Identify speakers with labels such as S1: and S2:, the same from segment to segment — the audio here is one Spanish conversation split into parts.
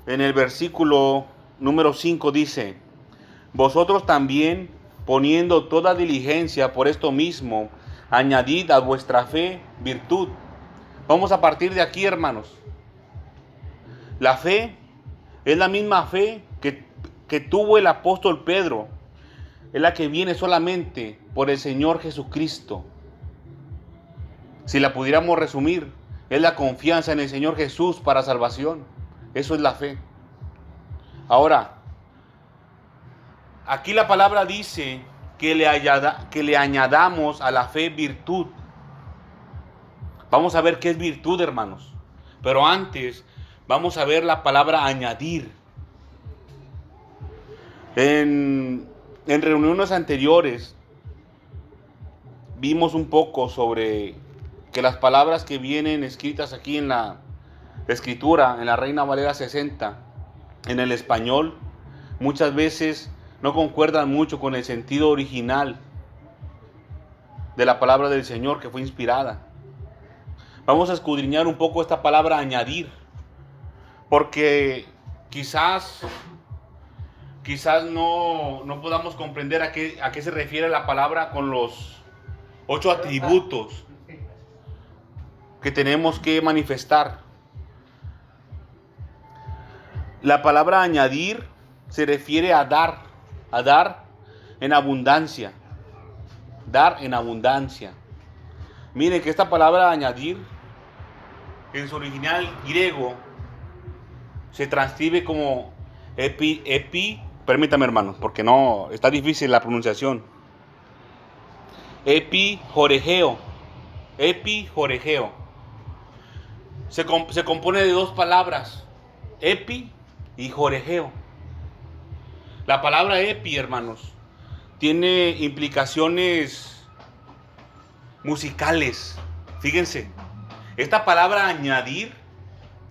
S1: En el versículo número 5 dice: vosotros también, poniendo toda diligencia por esto mismo, añadid a vuestra fe virtud. Vamos a partir de aquí, hermanos. La fe es la misma fe que tuvo el apóstol Pedro. Es la que viene solamente por el Señor Jesucristo. Si la pudiéramos resumir, es la confianza en el Señor Jesús para salvación. Eso es la fe. Ahora, aquí la palabra dice que le añadamos a la fe virtud. Vamos a ver qué es virtud, hermanos. Pero antes, vamos a ver la palabra añadir. En reuniones anteriores, vimos un poco sobre que las palabras que vienen escritas aquí en la Escritura, en la Reina Valera 60, en el español, muchas veces no concuerdan mucho con el sentido original de la palabra del Señor que fue inspirada. Vamos a escudriñar un poco esta palabra añadir, porque quizás no podamos comprender a qué se refiere la palabra con los 8 atributos que tenemos que manifestar. La palabra añadir se refiere a dar en abundancia, dar en abundancia. Miren que esta palabra añadir, en su original griego, se transcribe como permítame, hermanos, porque no, está difícil la pronunciación. Epijoregeo. Se compone de dos palabras, epi y joregeo. La palabra epi, hermanos, tiene implicaciones musicales. Fíjense, esta palabra añadir,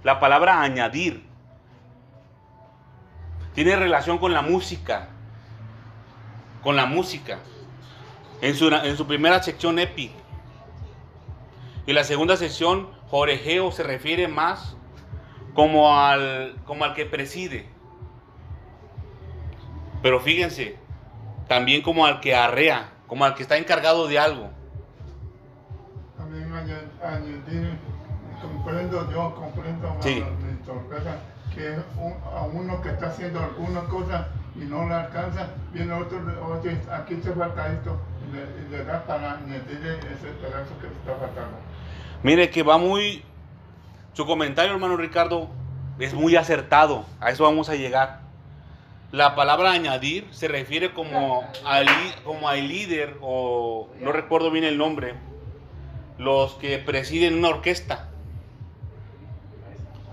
S1: la palabra añadir, tiene relación con la música. Con la música. En su primera sección epi. Y la segunda sección joregeo se refiere más como al que preside. Pero fíjense, también como al que arrea, como al que está encargado de algo.
S2: También añadir, comprendo
S1: Sí.
S2: mi sorpresa, que a uno que está haciendo alguna cosa y no le alcanza, viene otro, oye, aquí te falta esto, y le da para añadir ese pedazo que le está faltando.
S1: Mire que su comentario, hermano Ricardo, es muy acertado. A eso vamos a llegar. La palabra añadir se refiere como al líder, o no recuerdo bien el nombre, los que presiden una orquesta.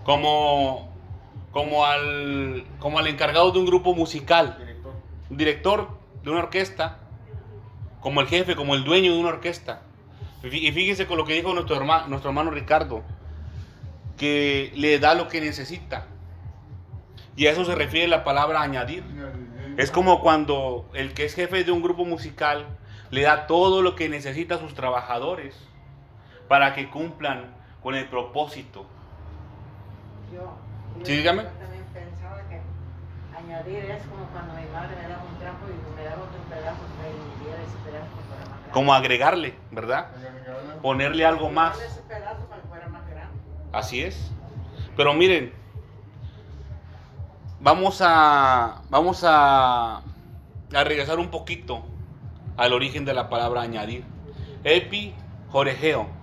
S1: Como al encargado de un grupo musical. Un director de una orquesta, como el jefe, como el dueño de una orquesta. Y fíjense con lo que dijo nuestro hermano Ricardo, que le da lo que necesita. Y a eso se refiere la palabra añadir. Es como cuando el que es jefe de un grupo musical le da todo lo que necesita a sus trabajadores para que cumplan con el propósito. Sí, dígame.
S3: Yo también pensaba que añadir es como cuando mi madre me daba un trapo y me daba otro pedazo para dividir ese pedazo para más grande.
S1: Como agregarle, ¿verdad? Ponerle algo más.
S3: Darle ese pedazo para que fuera más grande.
S1: Así es. Pero miren, vamos a regresar un poquito al origen de la palabra añadir. Epi, joregeo.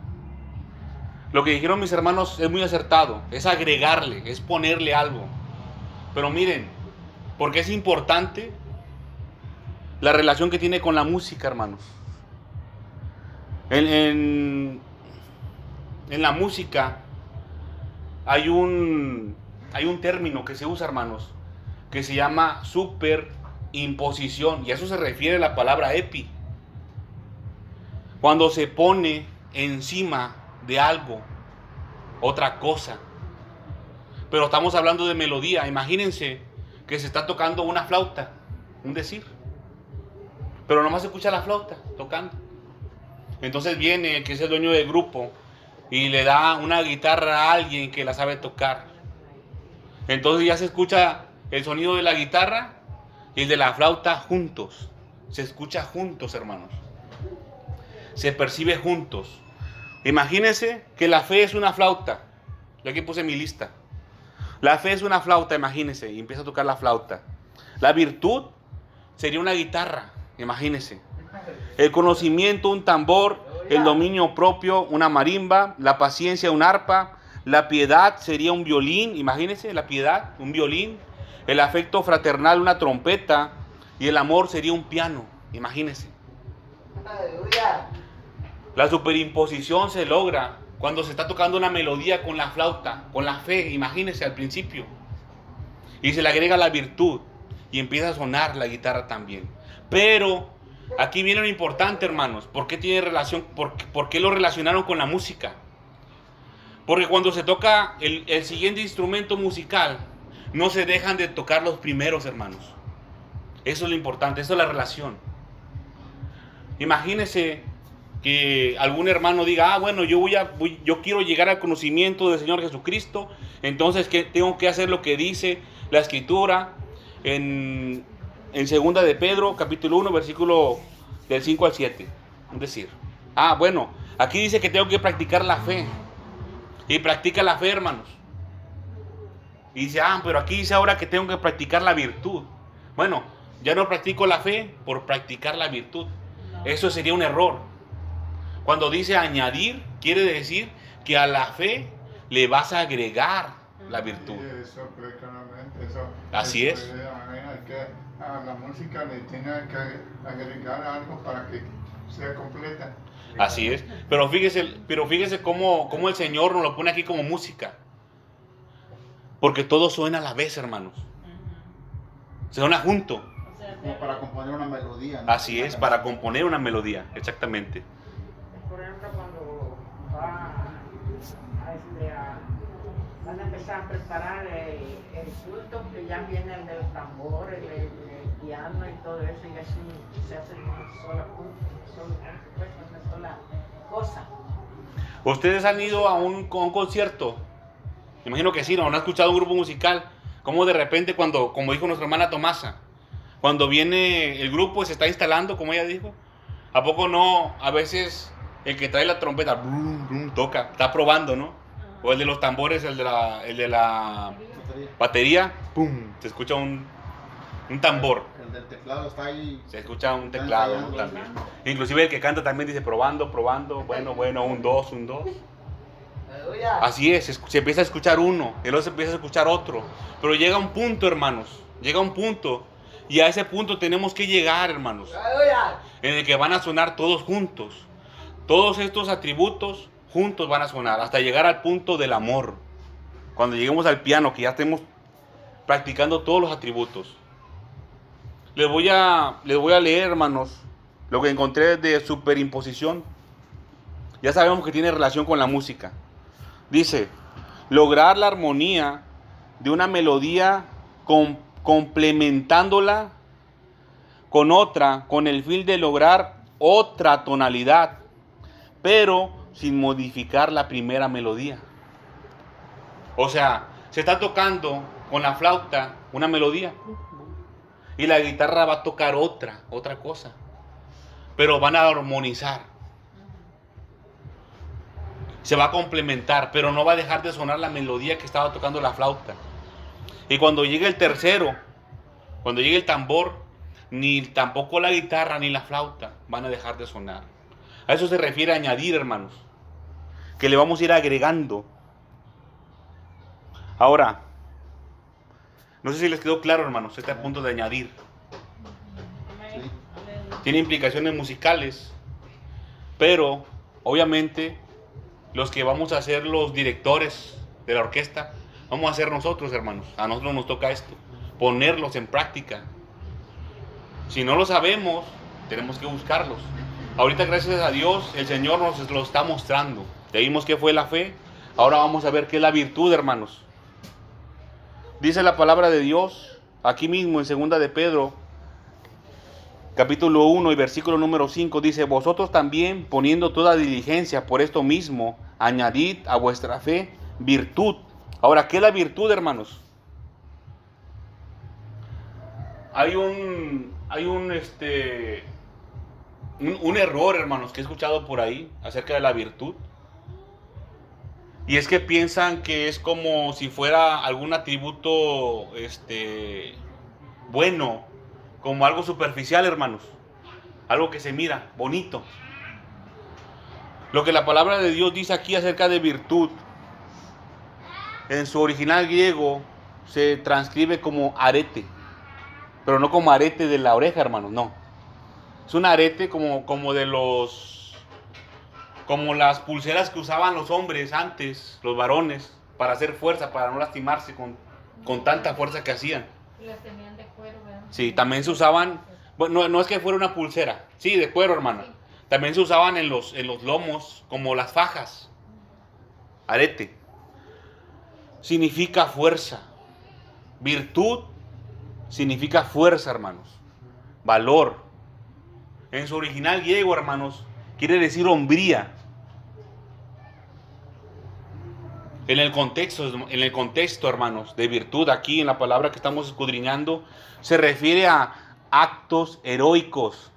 S1: Lo que dijeron mis hermanos es muy acertado. Es agregarle, es ponerle algo. Pero miren, porque es importante la relación que tiene con la música, hermanos. En la música hay un término que se usa, hermanos, que se llama superimposición, y a eso se refiere la palabra epi. Cuando se pone encima de algo, otra cosa. Pero estamos hablando de melodía. Imagínense que se está tocando una flauta, un decir, pero nomás se escucha la flauta tocando. Entonces viene el que es el dueño del grupo y le da una guitarra a alguien que la sabe tocar. Entonces ya se escucha el sonido de la guitarra y el de la flauta juntos. Se escucha juntos, hermanos. Se percibe juntos. Imagínense que la fe es una flauta. Yo aquí puse mi lista. La fe es una flauta, imagínense, y empieza a tocar la flauta. La virtud sería una guitarra, imagínense. El conocimiento, un tambor. El dominio propio, una marimba. La paciencia, un arpa. La piedad sería un violín, imagínense, la piedad, un violín. El afecto fraternal, una trompeta. Y el amor sería un piano, imagínense.
S3: Aleluya.
S1: La superimposición se logra cuando se está tocando una melodía con la flauta, con la fe, imagínense al principio. Y se le agrega la virtud y empieza a sonar la guitarra también. Pero aquí viene lo importante, hermanos. ¿Por qué tiene relación? ¿Por qué lo relacionaron con la música? Porque cuando se toca el siguiente instrumento musical, no se dejan de tocar los primeros, hermanos. Eso es lo importante, eso es la relación. Imagínense que algún hermano diga, bueno, yo quiero llegar al conocimiento del Señor Jesucristo, entonces que tengo que hacer lo que dice la Escritura en 2 de Pedro, capítulo 1, versículo del 5 al 7. Es decir, bueno, aquí dice que tengo que practicar la fe. Y practica la fe, hermanos. Y dice, pero aquí dice ahora que tengo que practicar la virtud. Bueno, ya no practico la fe por practicar la virtud. Eso sería un error. Cuando dice añadir, quiere decir que a la fe le vas a agregar la virtud.
S2: Eso, claramente, eso.
S1: Así es.
S2: A la música le tiene que agregar algo para que sea completa.
S1: Así es. Pero fíjese cómo el Señor nos lo pone aquí como música. Porque todo suena a la vez, hermanos. Suena junto.
S4: Como para componer una melodía, ¿no?
S1: Así es, para componer una melodía, exactamente.
S3: Por ejemplo, cuando van a empezar a preparar el culto, que ya viene el del tambor, el piano y todo eso, y así se hace una sola cosa.
S1: ¿Ustedes han ido a un concierto? Imagino que sí, ¿no? ¿Han escuchado un grupo musical? Como de repente como dijo nuestra hermana Tomasa, cuando viene el grupo y se está instalando, como ella dijo, ¿a poco no? A veces el que trae la trompeta, brum, brum, toca, está probando, ¿no? O el de los tambores, el de la batería, pum, se escucha un tambor.
S4: El del teclado está ahí.
S1: Se escucha un teclado también. Inclusive el que canta también dice probando, bueno, un dos. Así es, se empieza a escuchar uno, y luego se empieza a escuchar otro. Pero llega un punto, hermanos, y a ese punto tenemos que llegar, hermanos, en el que van a sonar todos juntos. Todos estos atributos juntos van a sonar, hasta llegar al punto del amor. Cuando lleguemos al piano, que ya estemos practicando todos los atributos. Les voy a leer, hermanos, lo que encontré de superimposición. Ya sabemos que tiene relación con la música. Dice, lograr la armonía de una melodía complementándola con otra, con el fin de lograr otra tonalidad, pero sin modificar la primera melodía. O sea, se está tocando con la flauta una melodía y la guitarra va a tocar otra cosa, pero van a armonizar. Se va a complementar, pero no va a dejar de sonar la melodía que estaba tocando la flauta. Y cuando llegue el tercero, cuando llegue el tambor, ni tampoco la guitarra ni la flauta van a dejar de sonar. A eso se refiere a añadir, hermanos, que le vamos a ir agregando. Ahora, no sé si les quedó claro, hermanos, este punto de añadir.
S4: Sí.
S1: Tiene implicaciones musicales, pero obviamente los que vamos a ser los directores de la orquesta, vamos a ser nosotros, hermanos. A nosotros nos toca esto, ponerlos en práctica. Si no lo sabemos, tenemos que buscarlos. Ahorita, gracias a Dios, el Señor nos lo está mostrando. Ya vimos qué fue la fe, ahora vamos a ver qué es la virtud, hermanos. Dice la palabra de Dios, aquí mismo en 2 de Pedro, capítulo 1 y versículo número 5, dice, vosotros también, poniendo toda diligencia por esto mismo, añadid a vuestra fe virtud. Ahora, ¿qué es la virtud, hermanos? hay un error, hermanos, que he escuchado por ahí acerca de la virtud. Y es que piensan que es como si fuera algún atributo bueno, como algo superficial, hermanos. Algo que se mira bonito. Lo que la palabra de Dios dice aquí acerca de virtud, en su original griego se transcribe como arete. Pero no como arete de la oreja, hermanos, no. Es un arete como las pulseras que usaban los hombres antes, los varones, para hacer fuerza, para no lastimarse con tanta fuerza que hacían.
S5: Y las tenían de cuero, ¿verdad?
S1: Sí, también se usaban, bueno, no es que fuera una pulsera, sí, de cuero, hermana. Sí. También se usaban en los lomos, como las fajas. Arete. Significa fuerza. Virtud significa fuerza, hermanos. Valor. En su original griego, hermanos, quiere decir hombría. En el contexto, hermanos, de virtud, aquí en la palabra que estamos escudriñando, se refiere a actos heroicos.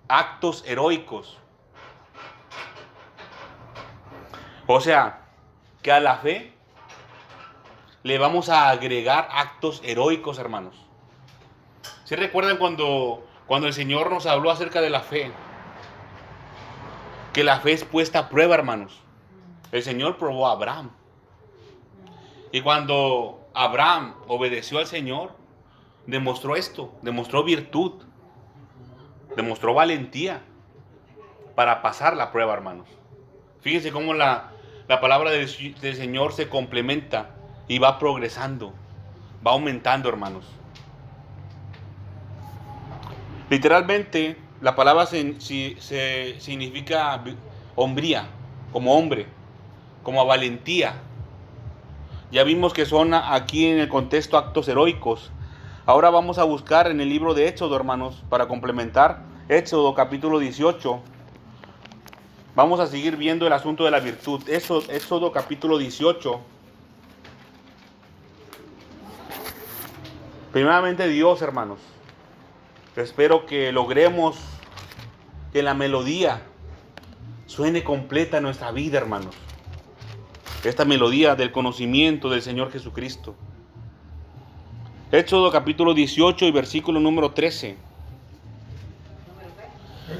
S1: Actos heroicos. O sea, que a la fe le vamos a agregar actos heroicos, hermanos. ¿Sí recuerdan cuando el Señor nos habló acerca de la fe? Que la fe es puesta a prueba, hermanos. El Señor probó a Abraham. Y cuando Abraham obedeció al Señor, demostró esto, demostró virtud, demostró valentía para pasar la prueba, hermanos. Fíjense cómo la palabra del Señor se complementa y va progresando, va aumentando, hermanos. Literalmente, la palabra significa hombría, como hombre, como valentía. Ya vimos que son aquí en el contexto actos heroicos. Ahora vamos a buscar en el libro de Éxodo, hermanos, para complementar. Éxodo capítulo 18. Vamos a seguir viendo el asunto de la virtud. Éxodo capítulo 18. Primeramente Dios, hermanos. Espero que logremos que la melodía suene completa en nuestra vida, hermanos. Esta melodía del conocimiento del Señor Jesucristo. Éxodo capítulo 18 y versículo número 13.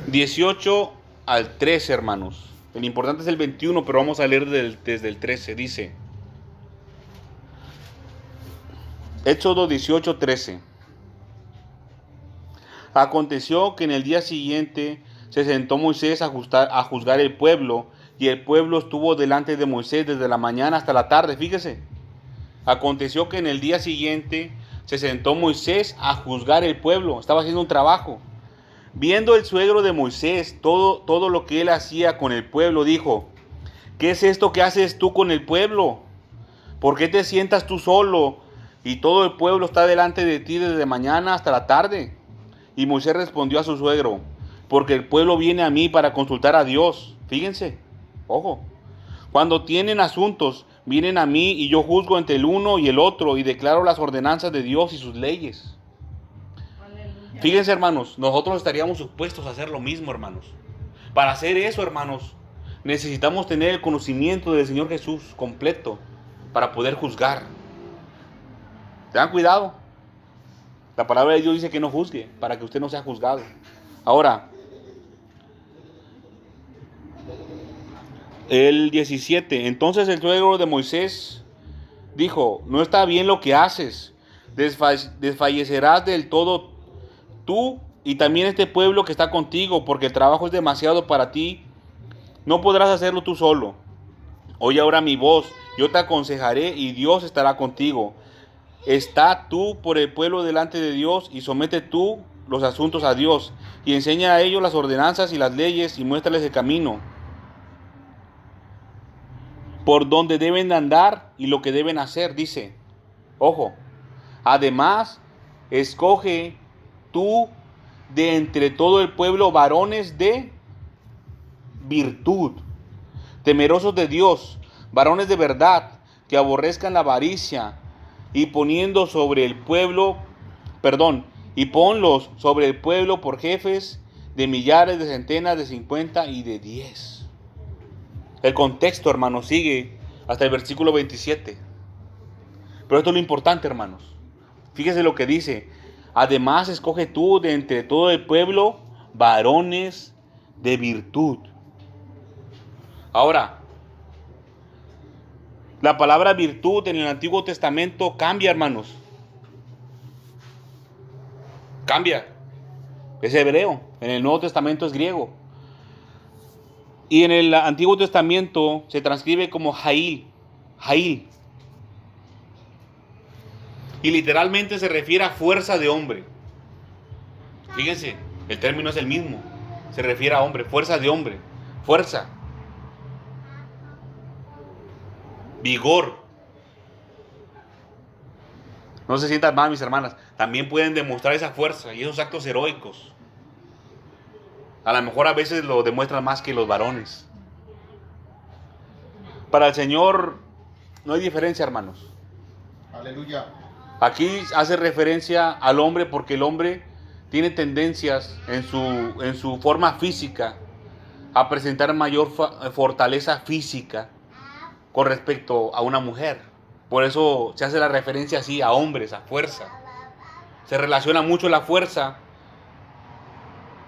S1: 18 al 13, hermanos. El importante es el 21, pero vamos a leer desde el 13. Dice: Éxodo 18, 13. Aconteció que en el día siguiente se sentó Moisés a juzgar el pueblo, y el pueblo estuvo delante de Moisés desde la mañana hasta la tarde. Fíjese. Aconteció que en el día siguiente se sentó Moisés a juzgar el pueblo. Estaba haciendo un trabajo. Viendo el suegro de Moisés todo lo que él hacía con el pueblo, dijo: ¿qué es esto que haces tú con el pueblo? ¿Por qué te sientas tú solo y todo el pueblo está delante de ti desde mañana hasta la tarde? Y Moisés respondió a su suegro: porque el pueblo viene a mí para consultar a Dios. Fíjense, ojo, cuando tienen asuntos, vienen a mí y yo juzgo entre el uno y el otro y declaro las ordenanzas de Dios y sus leyes. Aleluya. Fíjense, hermanos, nosotros estaríamos supuestos a hacer lo mismo, hermanos. Para hacer eso, hermanos, necesitamos tener el conocimiento del Señor Jesús completo para poder juzgar. Tengan cuidado. La palabra de Dios dice que no juzgue, para que usted no sea juzgado. Ahora, el 17. Entonces el suegro de Moisés dijo: no está bien lo que haces. Desfallecerás del todo tú y también este pueblo que está contigo, porque el trabajo es demasiado para ti. No podrás hacerlo tú solo. Oye ahora mi voz, yo te aconsejaré y Dios estará contigo. Está tú por el pueblo delante de Dios y somete tú los asuntos a Dios y enseña a ellos las ordenanzas y las leyes y muéstrales el camino por donde deben andar y lo que deben hacer, dice. Ojo, además, escoge tú de entre todo el pueblo varones de virtud, temerosos de Dios, varones de verdad, que aborrezcan la avaricia, y poniendo sobre el pueblo y ponlos sobre el pueblo por jefes de millares, de centenas, de 50 y de 10. El contexto, hermanos, sigue hasta el versículo 27. Pero esto es lo importante, hermanos. Fíjese lo que dice. Además, escoge tú de entre todo el pueblo varones de virtud. Ahora, la palabra virtud en el Antiguo Testamento cambia, hermanos. Cambia. Es hebreo. En el Nuevo Testamento es griego. Y en el Antiguo Testamento se transcribe como Jail. Jail. Y literalmente se refiere a fuerza de hombre. Fíjense, el término es el mismo. Se refiere a hombre, fuerza de hombre. Fuerza. Vigor. No se sientan mal, mis hermanas. También pueden demostrar esa fuerza y esos actos heroicos. A lo mejor a veces lo demuestran más que los varones. Para el Señor no hay diferencia, hermanos.
S4: Aleluya.
S1: Aquí hace referencia al hombre porque el hombre tiene tendencias en su forma física a presentar mayor fortaleza física con respecto a una mujer. Por eso se hace la referencia así a hombres, a fuerza. Se relaciona mucho la fuerza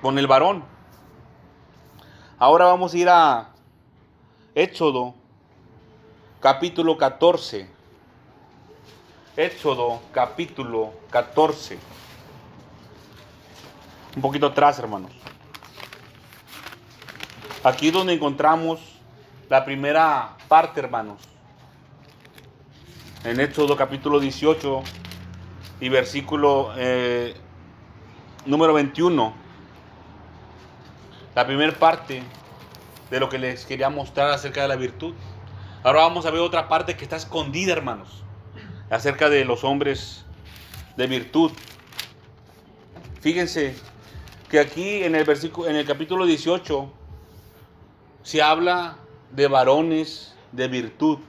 S1: con el varón. Ahora vamos a ir a Éxodo, capítulo 14. Éxodo, capítulo 14. Un poquito atrás, hermanos. Aquí es donde encontramos la primera parte, hermanos. En Éxodo, capítulo 18 y versículo número 21. La primera parte de lo que les quería mostrar acerca de la virtud. Ahora vamos a ver otra parte que está escondida, hermanos, acerca de los hombres de virtud. Fíjense que aquí en el capítulo 18 se habla de varones de virtud,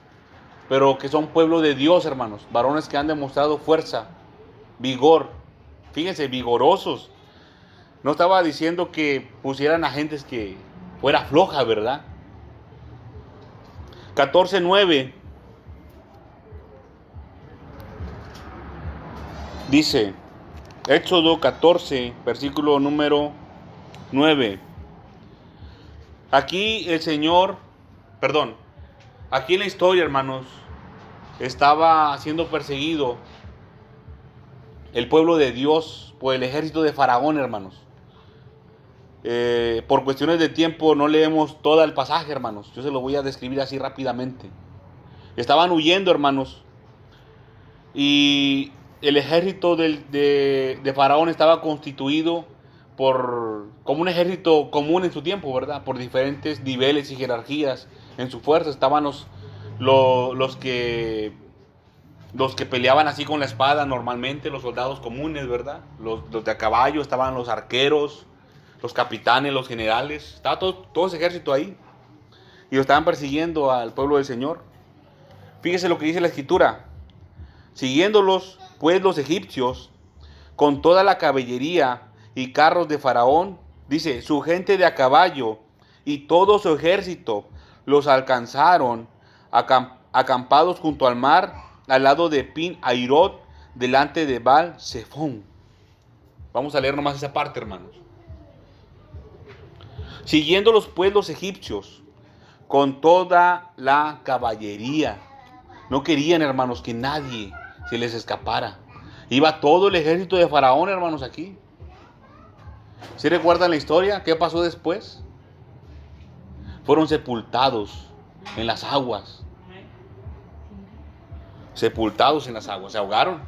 S1: pero que son pueblo de Dios, hermanos, varones que han demostrado fuerza, vigor. Fíjense, vigorosos. No estaba diciendo que pusieran a gentes que fuera floja, ¿verdad? 14:9 dice, Éxodo 14, versículo número 9. Aquí el Señor, aquí en la historia, hermanos, estaba siendo perseguido el pueblo de Dios por el ejército de Faraón, hermanos. Por cuestiones de tiempo no leemos todo el pasaje, hermanos. Yo se lo voy a describir así rápidamente. Estaban huyendo, hermanos, y el ejército de Faraón estaba constituido como un ejército común en su tiempo, ¿verdad? Por diferentes niveles y jerarquías en su fuerza. Estaban los que peleaban así con la espada normalmente, los soldados comunes, ¿verdad? Los de a caballo, estaban los arqueros, los capitanes, los generales. Estaba todo ese ejército ahí. Y lo estaban persiguiendo al pueblo del Señor. Fíjese lo que dice la Escritura. Siguiéndolos, pues, los egipcios, con toda la caballería y carros de Faraón, dice, su gente de a caballo y todo su ejército, los alcanzaron acampados junto al mar, al lado de Pin Airot, delante de Baal Zephón. Vamos a leer nomás esa parte, hermanos. Siguiendo los pueblos egipcios con toda la caballería. No querían, hermanos, que nadie se les escapara. Iba todo el ejército de Faraón, hermanos, aquí. ¿Sí recuerdan la historia? ¿Qué pasó después? Fueron sepultados en las aguas. Sepultados en las aguas, se ahogaron.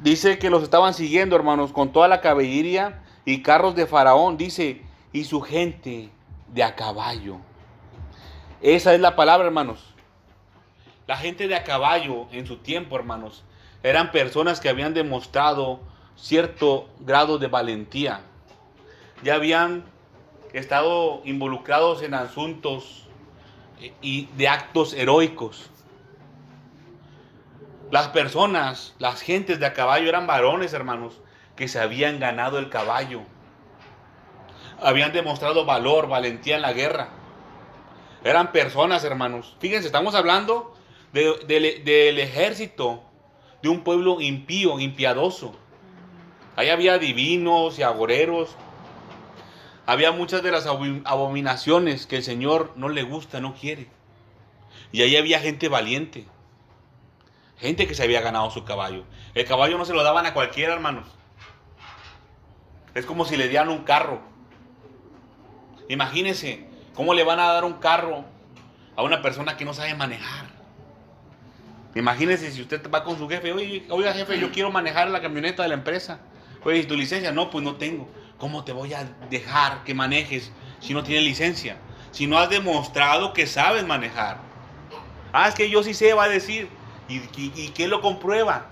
S1: Dice que los estaban siguiendo, hermanos, con toda la caballería y carros de Faraón, dice, y su gente de a caballo. Esa es la palabra, hermanos. La gente de a caballo en su tiempo, hermanos, eran personas que habían demostrado cierto grado de valentía. Ya habían estado involucrados en asuntos y de actos heroicos. Las personas, las gentes de a caballo eran varones, hermanos, que se habían ganado el caballo. Habían demostrado valor, valentía en la guerra. Eran personas, hermanos. Fíjense, estamos hablando del ejército de un pueblo impío, impiadoso. Ahí había adivinos y agoreros. Había muchas de las abominaciones que el Señor no le gusta, no quiere. Y ahí había gente valiente. Gente que se había ganado su caballo. El caballo no se lo daban a cualquiera, hermanos. Es como si le dieran un carro. Imagínense, ¿cómo le van a dar un carro a una persona que no sabe manejar? Imagínense si usted va con su jefe. Oiga jefe, yo quiero manejar la camioneta de la empresa. Oye, ¿y tu licencia? No, pues no tengo. ¿Cómo te voy a dejar que manejes si no tienes licencia? Si no has demostrado que sabes manejar. Ah, es que yo sí sé, va a decir. ¿Y qué lo comprueba?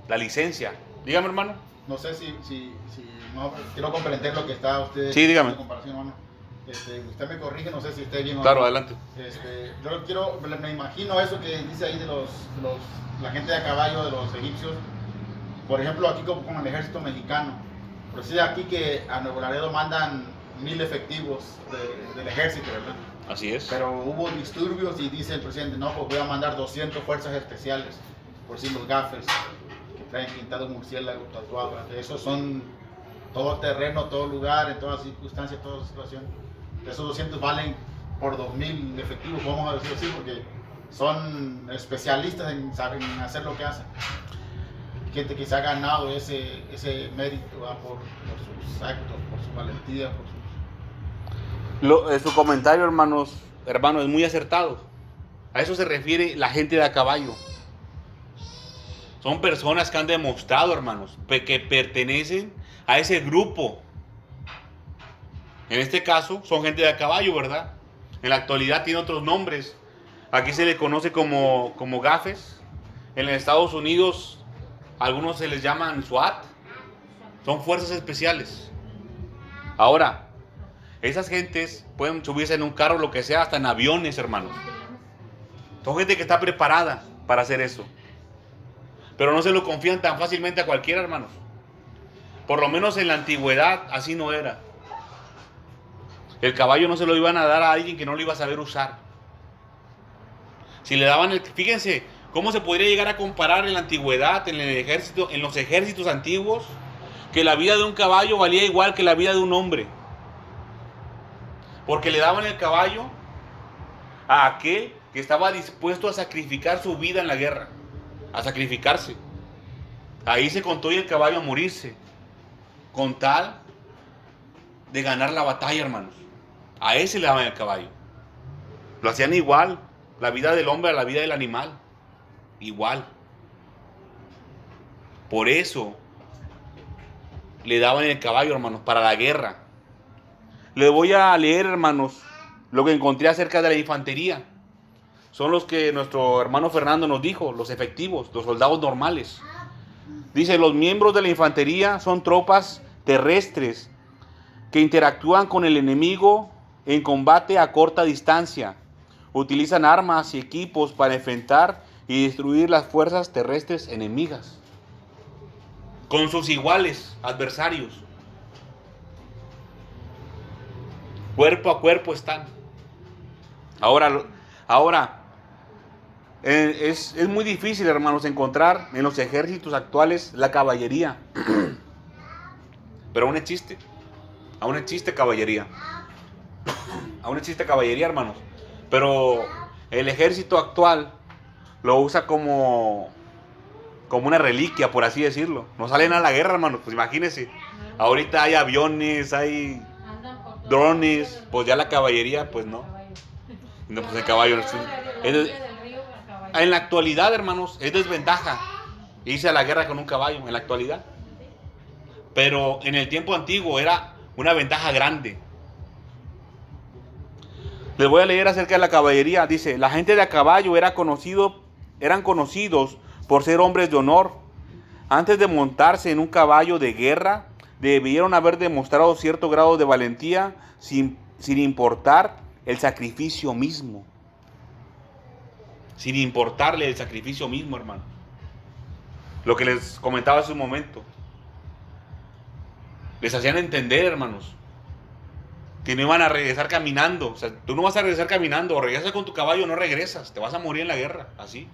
S1: La licencia. Dígame, hermano.
S4: No sé si no, quiero comprender lo que está usted
S1: Sí, dígame.
S4: en comparación, hermano. Usted me corrige, no sé si esté bien o
S1: Claro,
S4: no.
S1: adelante.
S4: Me imagino eso que dice ahí de la gente de a caballo de los egipcios. Por ejemplo, aquí con el ejército mexicano. Pero sí, aquí que a Nuevo Laredo mandan 1000 efectivos del ejército, ¿verdad?
S1: Así es.
S4: Pero hubo disturbios y dice el presidente, no, pues voy a mandar 200 fuerzas especiales, por si los gafes, que traen pintado murciélago tatuado. Esos son todo terreno, todo lugar, en todas circunstancias, toda situación. Esos 200 valen por 2000 efectivos, vamos a decir así, porque son especialistas en hacer lo que hacen. Gente que se ha ganado ese mérito por sus actos, por su valentía, por sus...
S1: Su comentario, hermano, es muy acertado. A eso se refiere la gente de a caballo. Son personas que han demostrado, hermanos, que pertenecen a ese grupo. En este caso, son gente de a caballo, ¿verdad? En la actualidad tiene otros nombres. Aquí se le conoce como gafes. En los Estados Unidos, algunos se les llaman SWAT. Son fuerzas especiales. Ahora, esas gentes pueden subirse en un carro, lo que sea, hasta en aviones, hermanos. Son gente que está preparada para hacer eso. Pero no se lo confían tan fácilmente a cualquiera, hermanos. Por lo menos en la antigüedad así no era. El caballo no se lo iban a dar a alguien que no lo iba a saber usar. Si le daban fíjense cómo se podría llegar a comparar en la antigüedad, en el ejército, en los ejércitos antiguos, que la vida de un caballo valía igual que la vida de un hombre. Porque le daban el caballo a aquel que estaba dispuesto a sacrificar su vida en la guerra. A sacrificarse. Ahí se contó y el caballo a morirse. Con tal de ganar la batalla, hermanos. A ese le daban el caballo. Lo hacían igual. La vida del hombre a la vida del animal. Igual. Por eso le daban el caballo, hermanos, para la guerra. Les voy a leer, hermanos, lo que encontré acerca de la infantería. Son los que nuestro hermano Fernando nos dijo, los efectivos, los soldados normales. Dice, los miembros de la infantería son tropas terrestres que interactúan con el enemigo en combate a corta distancia. Utilizan armas y equipos para enfrentar y destruir las fuerzas terrestres enemigas. Con sus iguales, adversarios. Cuerpo a cuerpo están. Ahora es muy difícil, hermanos, encontrar en los ejércitos actuales la caballería. Pero aún existe. Aún existe caballería. Aún existe caballería, hermanos. Pero el ejército actual lo usa como una reliquia, por así decirlo. No salen a la guerra, hermanos. Pues imagínense. Ahorita hay aviones, hay drones. Pues ya la caballería, pues no. No, pues el caballo. En la actualidad, hermanos, es desventaja irse a la guerra con un caballo. En la actualidad. Pero en el tiempo antiguo era una ventaja grande. Les voy a leer acerca de la caballería. Dice, la gente de a caballo eran conocidos por ser hombres de honor. Antes de montarse en un caballo de guerra, debieron haber demostrado cierto grado de valentía sin importar el sacrificio mismo. sin importarle el sacrificio mismo, hermano. Lo que les comentaba hace un momento. Les hacían entender, hermanos, que no iban a regresar caminando. O sea, tú no vas a regresar caminando, o regresas con tu caballo o no regresas. Te vas a morir en la guerra, así.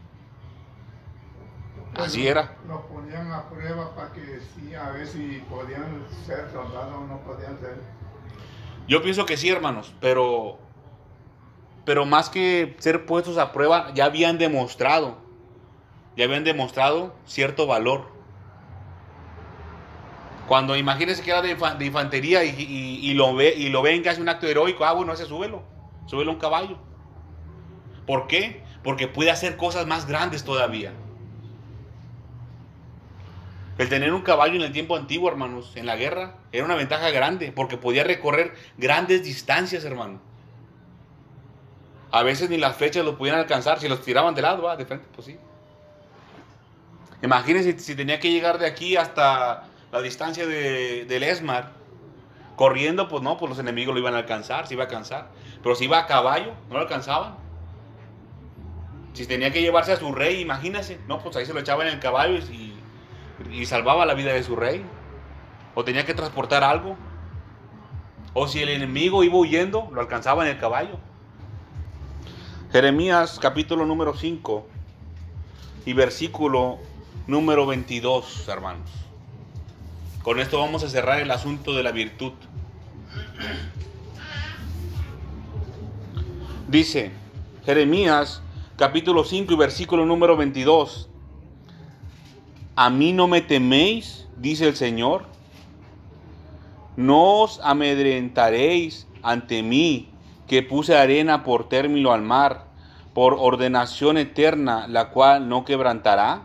S1: Así era.
S2: Los ponían a prueba para que sí, a ver si podían ser soldados o no podían ser.
S1: Yo pienso que sí, hermanos, pero más que ser puestos a prueba, ya habían demostrado cierto valor. Cuando imagínense que era de infantería y lo ven que hace un acto heroico, bueno, ese súbelo a un caballo. ¿Por qué? Porque puede hacer cosas más grandes todavía. El tener un caballo en el tiempo antiguo, hermanos, en la guerra, era una ventaja grande, porque podía recorrer grandes distancias, hermano. A veces ni las flechas lo podían alcanzar, si los tiraban de lado, de frente, pues sí. Imagínense si tenía que llegar de aquí hasta la distancia del Esmar, corriendo, pues no, pues los enemigos lo iban a alcanzar, se iba a alcanzar. Pero si iba a caballo, no lo alcanzaban. Si tenía que llevarse a su rey, imagínense, no, pues ahí se lo echaban en el caballo y salvaba la vida de su rey. O tenía que transportar algo. O si el enemigo iba huyendo, lo alcanzaba en el caballo. Jeremías capítulo número 5 y versículo número 22, hermanos. Con esto vamos a cerrar el asunto de la virtud. Dice Jeremías capítulo 5 y versículo número 22. A mí no me teméis, dice el Señor. No os amedrentaréis ante mí, que puse arena por término al mar, por ordenación eterna, la cual no quebrantará.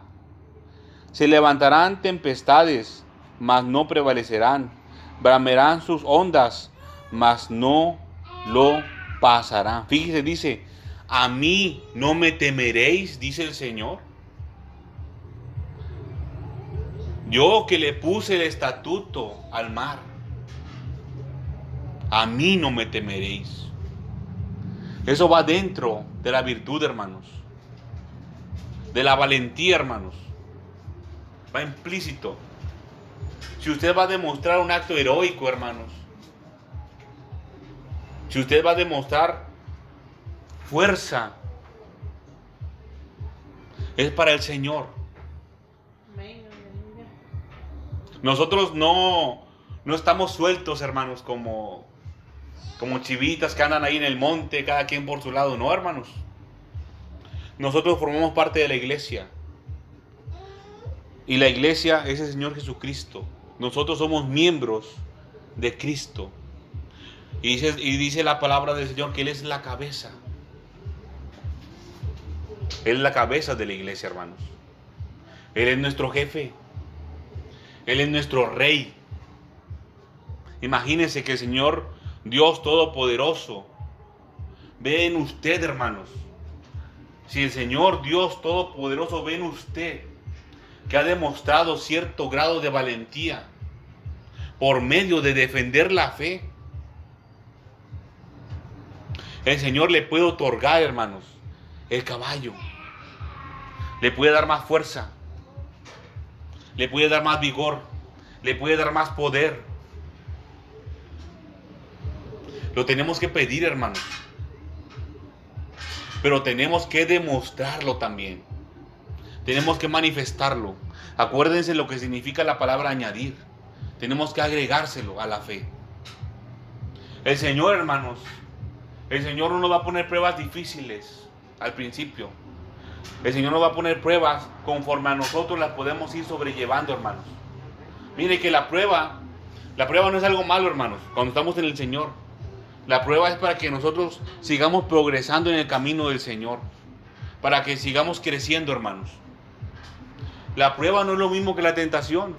S1: Se levantarán tempestades, mas no prevalecerán. Bramerán sus ondas, mas no lo pasarán. Fíjese, dice, a mí no me temeréis, dice el Señor. Yo que le puse el estatuto al mar, a mí no me temeréis. Eso va dentro de la virtud, hermanos. De la valentía, hermanos. Va implícito. Si usted va a demostrar un acto heroico, hermanos. Si usted va a demostrar fuerza, es para el Señor. Nosotros no estamos sueltos, hermanos, como chivitas que andan ahí en el monte, cada quien por su lado. No, hermanos. Nosotros formamos parte de la iglesia. Y la iglesia es el Señor Jesucristo. Nosotros somos miembros de Cristo. Y dice la palabra del Señor que Él es la cabeza. Él es la cabeza de la iglesia, hermanos. Él es nuestro jefe. Él es nuestro rey. Imagínense que el Señor Dios Todopoderoso ve en usted, hermanos. Si el Señor Dios Todopoderoso ve en usted que ha demostrado cierto grado de valentía por medio de defender la fe, el Señor le puede otorgar, hermanos, el caballo. Le puede dar más fuerza. Le puede dar más vigor. Le puede dar más poder. Lo tenemos que pedir, hermanos. Pero tenemos que demostrarlo también. Tenemos que manifestarlo. Acuérdense lo que significa la palabra añadir. Tenemos que agregárselo a la fe. El Señor, hermanos, el Señor no nos va a poner pruebas difíciles al principio. El Señor nos va a poner pruebas conforme a nosotros las podemos ir sobrellevando, hermanos. Mire que la prueba no es algo malo, hermanos, cuando estamos en el Señor. La prueba es para que nosotros sigamos progresando en el camino del Señor. Para que sigamos creciendo, hermanos. La prueba no es lo mismo que la tentación.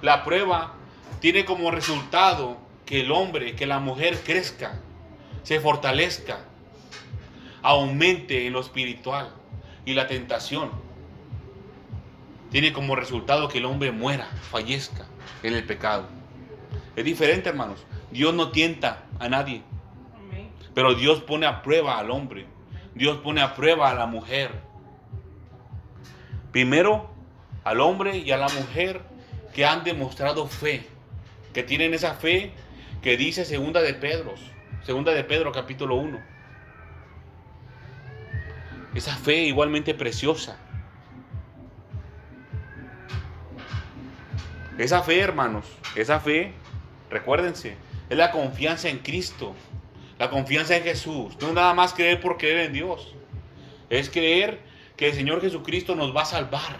S1: La prueba tiene como resultado que el hombre, que la mujer crezca, se fortalezca, aumente en lo espiritual. Y la tentación tiene como resultado que el hombre muera, fallezca en el pecado. Es diferente, hermanos. Dios no tienta a nadie, pero Dios pone a prueba al hombre Dios pone a prueba a la mujer. Primero al hombre y a la mujer que han demostrado fe, que tienen esa fe que dice segunda de Pedro capítulo 1. Esa fe igualmente preciosa. Esa fe, hermanos, esa fe, recuérdense, es la confianza en Cristo, la confianza en Jesús. No es nada más creer por creer en Dios, es creer que el Señor Jesucristo nos va a salvar,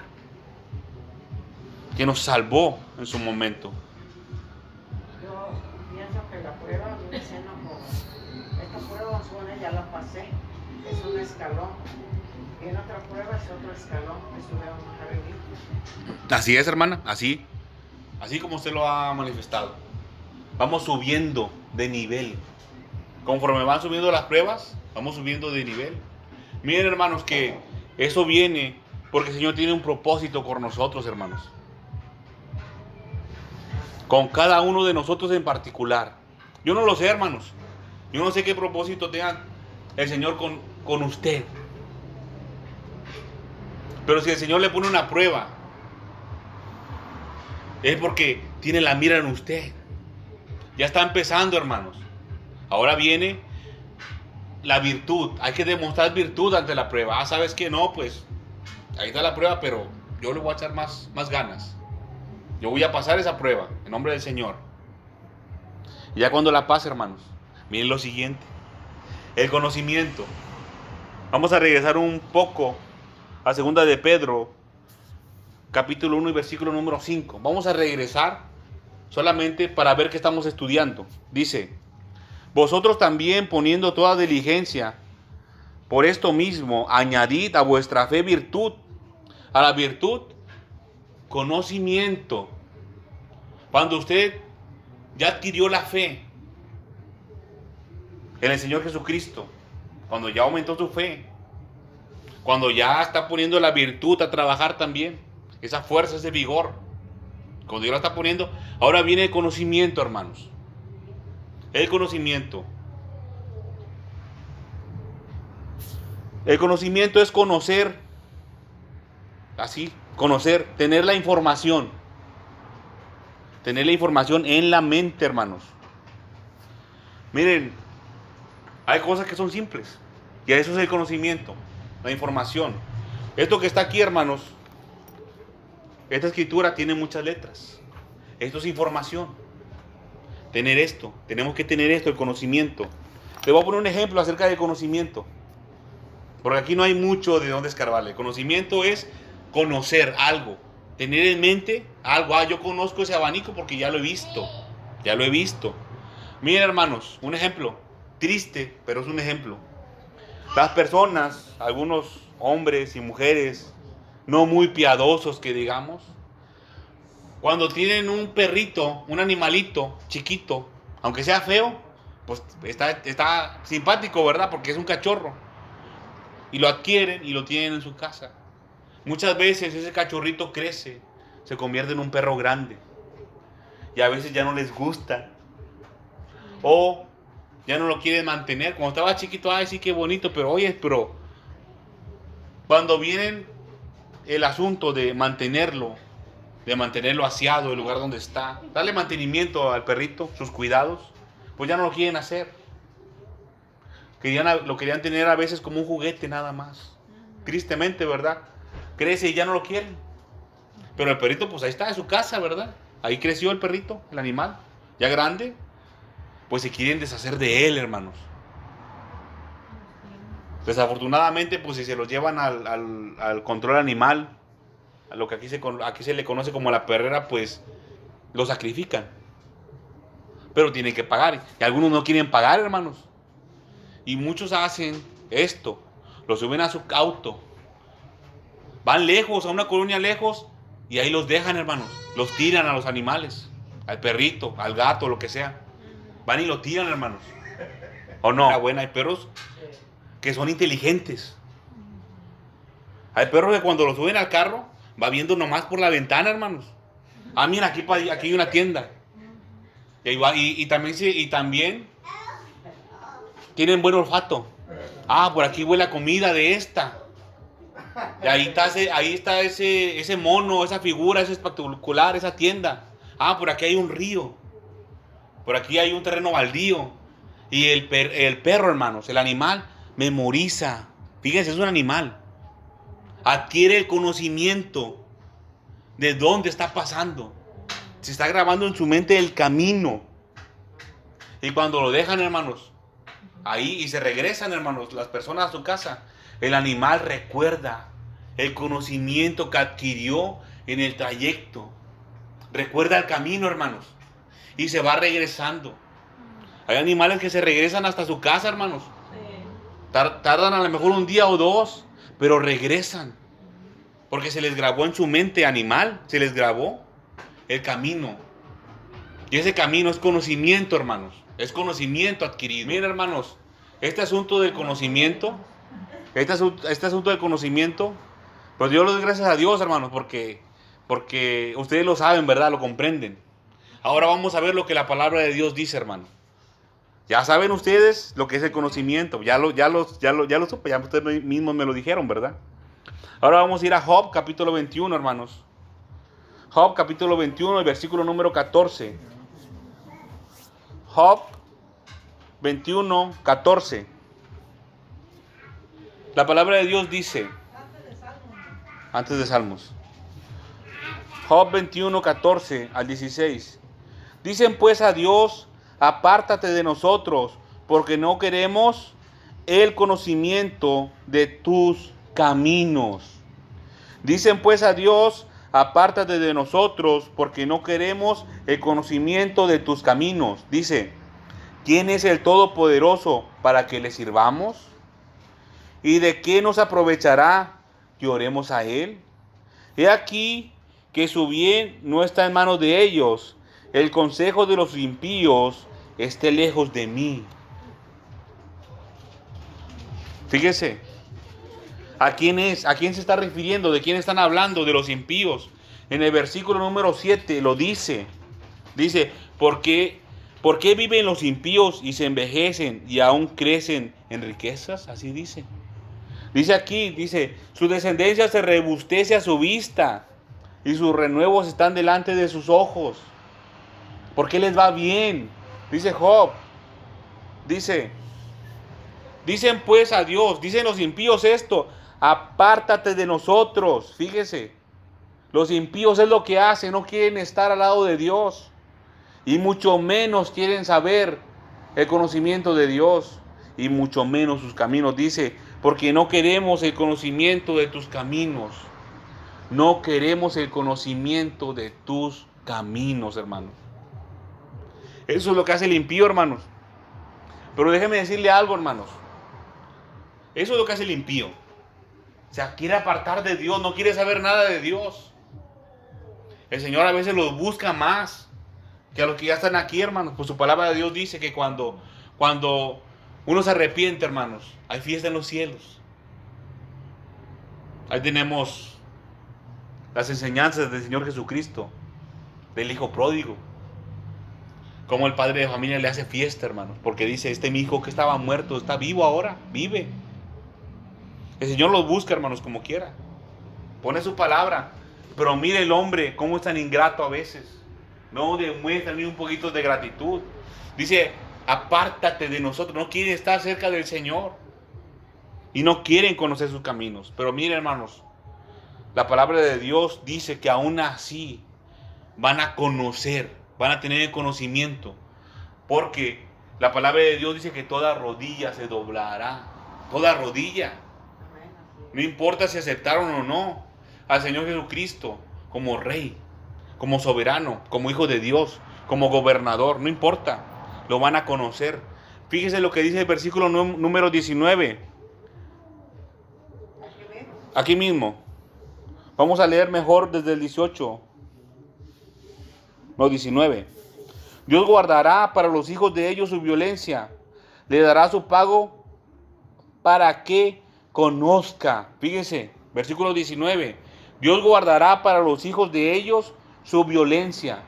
S1: que nos salvó en su momento.
S3: Yo pienso que la prueba viene siendo como, esta prueba ya la pasé, es un escalón, y en otra prueba es otro escalón, que subimos más arriba.
S1: Así es, hermana, así como usted lo ha manifestado. Vamos subiendo de nivel. Conforme van subiendo las pruebas, vamos subiendo de nivel. Miren, hermanos, que eso viene porque el Señor tiene un propósito con nosotros, hermanos. Con cada uno de nosotros en particular. Yo no lo sé, hermanos. Yo no sé qué propósito tenga el Señor con usted. Pero si el Señor le pone una prueba, es porque tiene la mira en usted. Ya está empezando, hermanos. Ahora viene la virtud. Hay que demostrar virtud ante la prueba. ¿Sabes qué? No, pues ahí está la prueba, pero yo le voy a echar más ganas. Yo voy a pasar esa prueba en nombre del Señor. Y ya cuando la pase, hermanos, miren lo siguiente. El conocimiento. Vamos a regresar un poco a segunda de Pedro, capítulo 1 y versículo número 5. Vamos a regresar solamente para ver qué estamos estudiando. Dice: vosotros también, poniendo toda diligencia, por esto mismo, añadid a vuestra fe virtud, a la virtud conocimiento. Cuando usted ya adquirió la fe en el Señor Jesucristo, cuando ya aumentó su fe, cuando ya está poniendo la virtud a trabajar también, esa fuerza, ese vigor, cuando Dios la está poniendo, ahora viene el conocimiento, hermanos. El conocimiento. El conocimiento es conocer, así, conocer, tener la información. Tener la información en la mente, hermanos. Miren, hay cosas que son simples. Y eso es el conocimiento, la información. Esto que está aquí, hermanos, esta escritura tiene muchas letras. Esto es información. Tener esto, tenemos que tener esto, el conocimiento. Le voy a poner un ejemplo acerca del conocimiento. Porque aquí no hay mucho de dónde escarbarle. El conocimiento es conocer algo. Tener en mente algo. Yo conozco ese abanico porque ya lo he visto. Ya lo he visto. Miren, hermanos, un ejemplo. Triste, pero es un ejemplo. Las personas, algunos hombres y mujeres no muy piadosos que digamos, cuando tienen un perrito, un animalito chiquito, aunque sea feo, pues está simpático, ¿verdad? Porque es un cachorro. Y lo adquieren y lo tienen en su casa. Muchas veces ese cachorrito crece, se convierte en un perro grande. Y a veces ya no les gusta. O ya no lo quieren mantener. Cuando estaba chiquito, ay, sí, qué bonito, pero oye, cuando viene el asunto de mantenerlo aseado, el lugar donde está, darle mantenimiento al perrito, sus cuidados, pues ya no lo quieren hacer. Lo querían tener a veces como un juguete nada más. Tristemente, ¿verdad? Crece y ya no lo quieren. Pero el perrito, pues ahí está, en su casa, ¿verdad? Ahí creció el perrito, el animal, ya grande. Pues se quieren deshacer de él, hermanos. Desafortunadamente, pues si se los llevan al control animal, a lo que aquí se le conoce como la perrera, pues lo sacrifican. Pero tienen que pagar. Y algunos no quieren pagar, hermanos. Y muchos hacen esto. Lo suben a su auto. Van lejos, a una colonia lejos, y ahí los dejan, hermanos. Los tiran a los animales. Al perrito, al gato, lo que sea. Van y lo tiran, hermanos. ¿O no? Hay perros que son inteligentes. Hay perros que cuando lo suben al carro, va viendo nomás por la ventana, hermanos. Mira, aquí hay una tienda. Y también tienen buen olfato. Ah, por aquí huele la comida de esta. Y ahí está ese mono, esa figura, ese espectacular, esa tienda. Ah, por aquí hay un río. Por aquí hay un terreno baldío. Y el perro, hermanos, el animal, memoriza. Fíjense, es un animal. Adquiere el conocimiento de dónde está pasando. Se está grabando en su mente el camino. Y cuando lo dejan, hermanos, ahí y se regresan, hermanos, las personas a su casa, el animal recuerda el conocimiento que adquirió en el trayecto. Recuerda el camino, hermanos. Y se va regresando. Hay animales que se regresan hasta su casa, hermanos. Tardan a lo mejor un día o dos, pero regresan. Porque se les grabó en su mente animal, se les grabó el camino. Y ese camino es conocimiento, hermanos. Es conocimiento adquirido. Miren, hermanos, este asunto del conocimiento, este asunto del conocimiento, pues yo le doy gracias a Dios, hermanos, porque ustedes lo saben, ¿verdad? Lo comprenden. Ahora vamos a ver lo que la palabra de Dios dice, hermano. Ya saben ustedes lo que es el conocimiento. Ya lo supe, ya ustedes mismos me lo dijeron, ¿verdad? Ahora vamos a ir a Job, capítulo 21, hermanos. Job, capítulo 21, el versículo número 14. Job 21, 14. La palabra de Dios dice, antes de Salmos. Job 21, 14 al 16. Dicen pues a Dios, apártate de nosotros, porque no queremos el conocimiento de tus caminos. Dicen pues a Dios, apártate de nosotros, porque no queremos el conocimiento de tus caminos. Dice, ¿quién es el Todopoderoso para que le sirvamos? ¿Y de qué nos aprovechará que oremos a Él? He aquí que su bien no está en manos de ellos. El consejo de los impíos esté lejos de mí. Fíjese, ¿a quién es? ¿A quién se está refiriendo? ¿De quién están hablando? De los impíos. En el versículo número 7 lo dice. Dice, ¿por qué viven los impíos y se envejecen y aún crecen en riquezas? Así dice. Dice aquí, dice, su descendencia se rebustece a su vista y sus renuevos están delante de sus ojos. ¿Por qué les va bien? Dice Job. Dicen pues a Dios, dicen los impíos esto, apártate de nosotros. Fíjese, los impíos es lo que hacen, no quieren estar al lado de Dios. Y mucho menos quieren saber el conocimiento de Dios. Y mucho menos sus caminos. Dice, porque no queremos el conocimiento de tus caminos. No queremos el conocimiento de tus caminos, hermanos. Eso es lo que hace el impío, hermanos. Pero déjenme decirle algo, hermanos. Eso es lo que hace el impío. O sea, quiere apartar de Dios, no quiere saber nada de Dios. El Señor a veces los busca más que a los que ya están aquí, hermanos. Pues su palabra de Dios dice que cuando uno se arrepiente, hermanos, hay fiesta en los cielos. Ahí tenemos las enseñanzas del Señor Jesucristo, del Hijo pródigo. Como el padre de familia le hace fiesta, hermanos, porque dice, mi hijo que estaba muerto, está vivo ahora, vive. El Señor los busca, hermanos, como quiera. Pone su palabra. Pero mire el hombre, cómo es tan ingrato a veces. No demuestra ni un poquito de gratitud. Dice, apártate de nosotros. No quieren estar cerca del Señor. Y no quieren conocer sus caminos. Pero mire, hermanos, la palabra de Dios dice que aún así van a conocer, van a tener el conocimiento. Porque la palabra de Dios dice que toda rodilla se doblará. Toda rodilla. No importa si aceptaron o no al Señor Jesucristo como Rey, como soberano, como Hijo de Dios, como gobernador. No importa, lo van a conocer. Fíjese lo que dice el versículo número 19. Aquí mismo. Vamos a leer mejor desde el 18. No, 19. Dios guardará para los hijos de ellos su violencia. Le dará su pago para que conozca. Fíjese, versículo 19. Dios guardará para los hijos de ellos su violencia.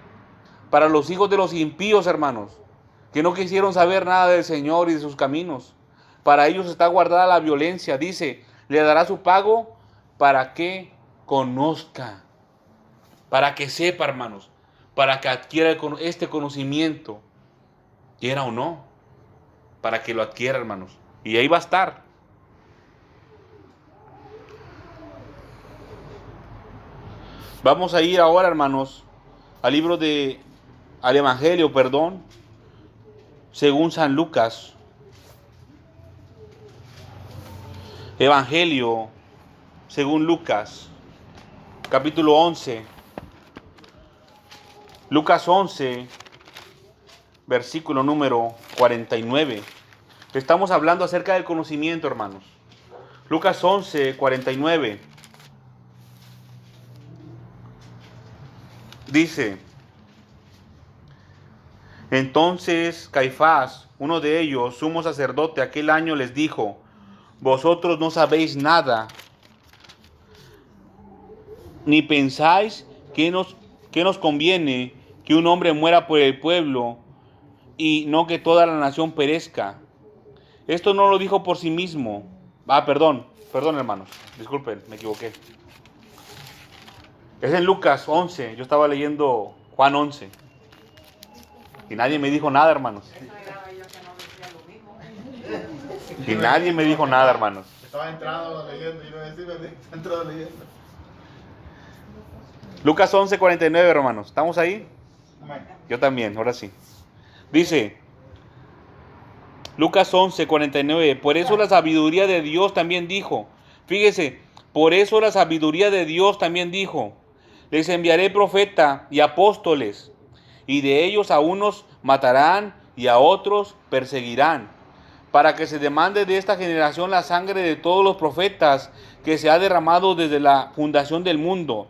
S1: Para los hijos de los impíos, hermanos, que no quisieron saber nada del Señor y de sus caminos. Para ellos está guardada la violencia. Dice, le dará su pago para que conozca, para que sepa, hermanos, para que adquiera este conocimiento, quiera o no, para que lo adquiera, hermanos. Y ahí va a estar. Vamos a ir ahora, hermanos, al Evangelio, según San Lucas. Evangelio, según Lucas, capítulo 11. Lucas 11, versículo número 49. Estamos hablando acerca del conocimiento, hermanos. Lucas 11, 49. Dice, entonces Caifás, uno de ellos, sumo sacerdote, aquel año les dijo, vosotros no sabéis nada, ni pensáis que nos conviene que un hombre muera por el pueblo y no que toda la nación perezca. Esto no lo dijo por sí mismo. Perdón hermanos, disculpen, me equivoqué. Es en Lucas 11, yo estaba leyendo Juan 11. Y nadie me dijo nada, hermanos. Y nadie me dijo nada, hermanos.
S4: Estaba entrado leyendo, iba a decir, entrado leyendo.
S1: Lucas 11, 49, hermanos. ¿Estamos ahí?
S4: Amén.
S1: Yo también, ahora sí. Dice, Lucas 11, 49, por eso la sabiduría de Dios también dijo. Fíjese, por eso la sabiduría de Dios también dijo, les enviaré profeta y apóstoles, y de ellos a unos matarán y a otros perseguirán, para que se demande de esta generación la sangre de todos los profetas que se ha derramado desde la fundación del mundo,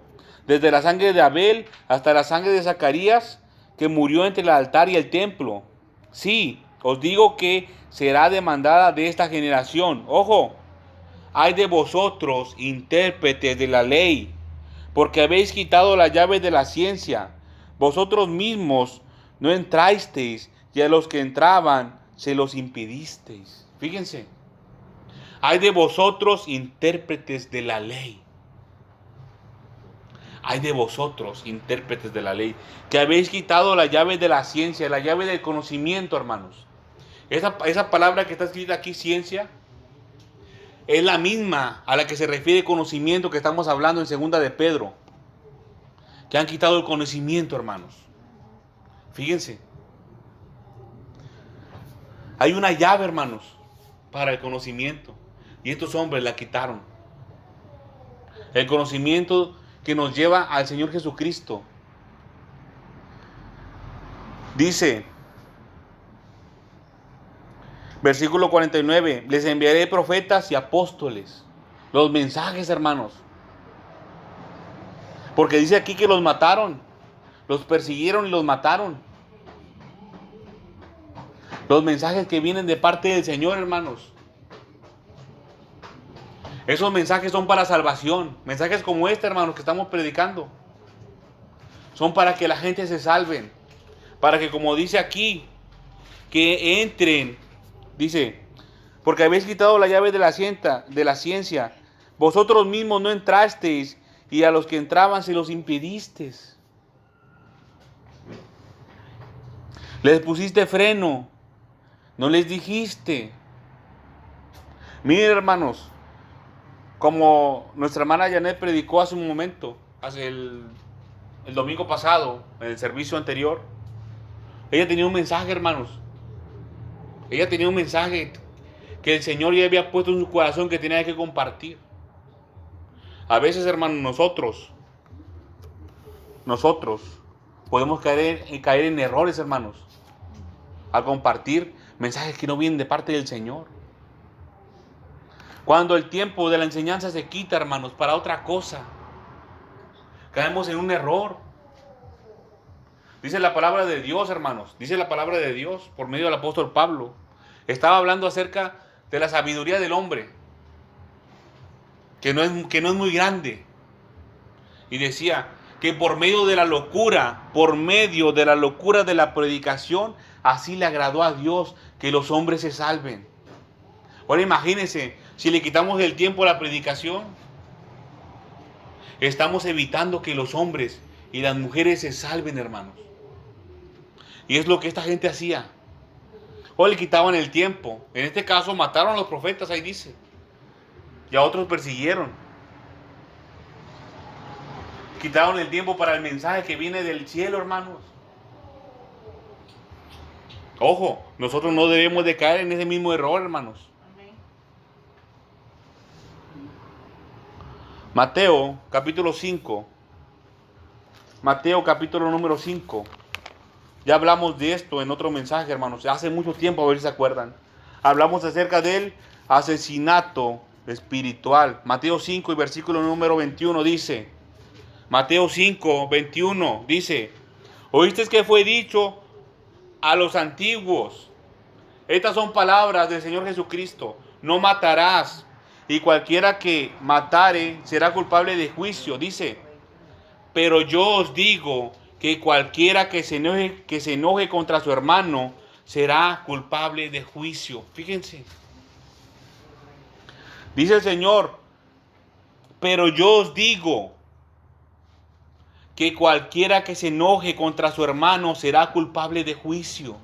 S1: desde la sangre de Abel hasta la sangre de Zacarías, que murió entre el altar y el templo. Sí, os digo que será demandada de esta generación. Ojo, ay de vosotros, intérpretes de la ley, porque habéis quitado la llave de la ciencia. Vosotros mismos no entrasteis, y a los que entraban se los impedisteis. Fíjense, ay de vosotros, intérpretes de la ley. Ay de vosotros, intérpretes de la ley, que habéis quitado la llave de la ciencia, la llave del conocimiento, hermanos. Esa palabra que está escrita aquí, ciencia, es la misma a la que se refiere conocimiento que estamos hablando en segunda de Pedro. Que han quitado el conocimiento, hermanos. Fíjense. Hay una llave, hermanos, para el conocimiento. Y estos hombres la quitaron. El conocimiento que nos lleva al Señor Jesucristo. Dice, versículo 49, les enviaré profetas y apóstoles. Los mensajes, hermanos. Porque dice aquí que los mataron. Los persiguieron y los mataron. Los mensajes que vienen de parte del Señor, hermanos. Esos mensajes son para salvación. Mensajes como este, hermanos, que estamos predicando. Son para que la gente se salven. Para que, como dice aquí, que entren. Dice, porque habéis quitado la llave de la ciencia. Vosotros mismos no entrasteis, y a los que entraban se los impedisteis. Les pusiste freno. No les dijiste. Miren, hermanos, como nuestra hermana Janet predicó hace un momento, hace el domingo pasado, en el servicio anterior, ella tenía un mensaje, hermanos. Ella tenía un mensaje que el Señor ya había puesto en su corazón que tenía que compartir. A veces, hermanos, nosotros podemos caer en errores, hermanos, al compartir mensajes que no vienen de parte del Señor. Cuando el tiempo de la enseñanza se quita, hermanos, para otra cosa, caemos en un error. Dice la palabra de Dios, hermanos, dice la palabra de Dios por medio del apóstol Pablo. Estaba hablando acerca de la sabiduría del hombre, que no es muy grande. Y decía que por medio de la locura de la predicación, así le agradó a Dios que los hombres se salven. Ahora imagínense, si le quitamos el tiempo a la predicación, estamos evitando que los hombres y las mujeres se salven, hermanos. Y es lo que esta gente hacía. O le quitaban el tiempo. En este caso mataron a los profetas, ahí dice. Y a otros persiguieron. Quitaron el tiempo para el mensaje que viene del cielo, hermanos. Ojo, nosotros no debemos de caer en ese mismo error, hermanos.
S3: Amén.
S1: Mateo, capítulo 5. Mateo, capítulo número 5. Ya hablamos de esto en otro mensaje, hermanos. Hace mucho tiempo, a ver si se acuerdan. Hablamos acerca del asesinato espiritual. Mateo 5 y versículo número 21 dice. Mateo 5, 21 dice. ¿Oíste que fue dicho a los antiguos? Estas son palabras del Señor Jesucristo. No matarás. Y cualquiera que matare será culpable de juicio. Dice. Pero yo os digo que cualquiera que se enoje contra su hermano será culpable de juicio. Fíjense. Dice el Señor, pero yo os digo que cualquiera que se enoje contra su hermano será culpable de juicio.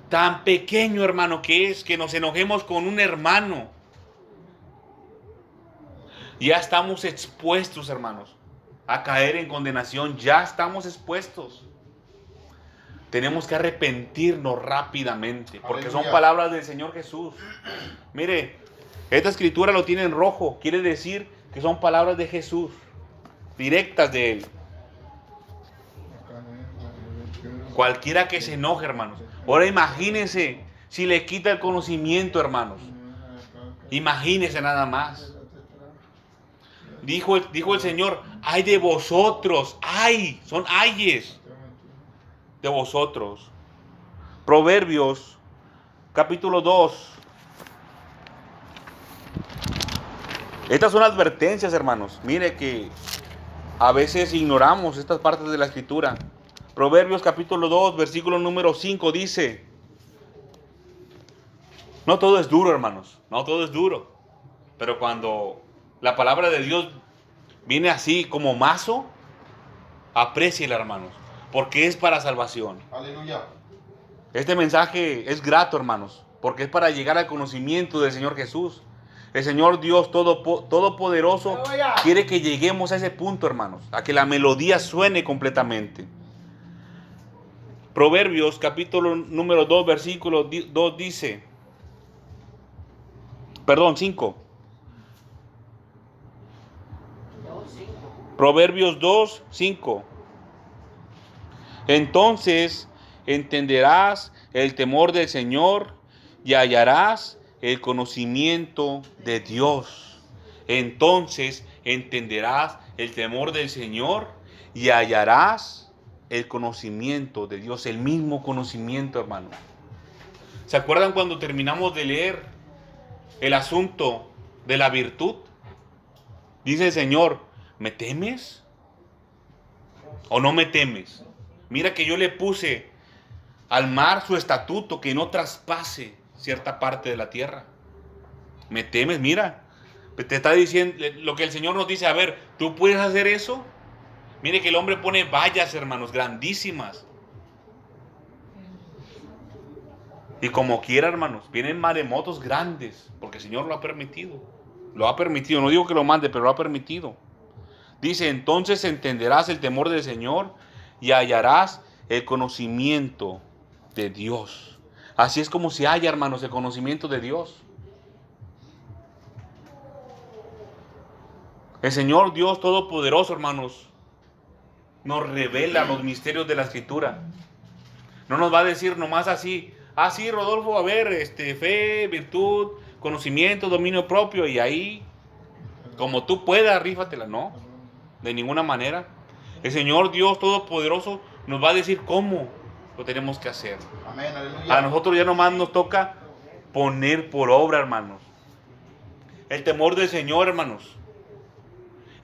S1: Tan pequeño, hermano, que es que nos enojemos con un hermano. Ya estamos expuestos, hermanos, a caer en condenación. Ya estamos expuestos. Tenemos que arrepentirnos rápidamente, porque son palabras del Señor Jesús. Mire, esta escritura lo tiene en rojo. Quiere decir que son palabras de Jesús, directas de Él. Cualquiera que se enoje, hermanos. Ahora imagínense si le quita el conocimiento, hermanos. Imagínense nada más. Dijo el Señor, ay de vosotros, ay, son ayes de vosotros. Proverbios, capítulo 2. Estas son advertencias, hermanos. Mire que a veces ignoramos estas partes de la escritura. Proverbios, capítulo 2, versículo número 5 dice. No todo es duro, hermanos. No todo es duro. Pero cuando la palabra de Dios viene así como mazo, apréciela, hermanos, porque es para salvación.
S4: Aleluya.
S1: Este mensaje es grato, hermanos, porque es para llegar al conocimiento del Señor Jesús. El Señor Dios Todopoderoso quiere que lleguemos a ese punto, hermanos, a que la melodía suene completamente. Proverbios, capítulo número 2, versículo 2 dice, 5. Proverbios 2, 5. Entonces entenderás el temor del Señor y hallarás el conocimiento de Dios. Entonces entenderás el temor del Señor y hallarás el conocimiento de Dios. El mismo conocimiento, hermano. ¿Se acuerdan cuando terminamos de leer el asunto de la virtud? Dice el Señor, ¿me temes o no me temes? Mira que yo le puse al mar su estatuto, que no traspase cierta parte de la tierra. ¿Me temes? Mira, te está diciendo lo que el Señor nos dice. A ver, ¿tú puedes hacer eso? Mire que el hombre pone vallas, hermanos, grandísimas. Y como quiera, hermanos, vienen maremotos grandes, porque el Señor lo ha permitido. Lo ha permitido, no digo que lo mande, pero lo ha permitido. Dice, entonces entenderás el temor del Señor y hallarás el conocimiento de Dios. Así es como se halla, hermanos, el conocimiento de Dios. El Señor Dios Todopoderoso, hermanos, nos revela los misterios de la Escritura. No nos va a decir nomás así, sí, Rodolfo, a ver, fe, virtud, conocimiento, dominio propio, y ahí, como tú puedas, rífatela. No, de ninguna manera. El Señor Dios Todopoderoso nos va a decir cómo lo tenemos que hacer.
S4: Amén, aleluya.
S1: A nosotros ya nomás nos toca poner por obra, hermanos. El temor del Señor, hermanos,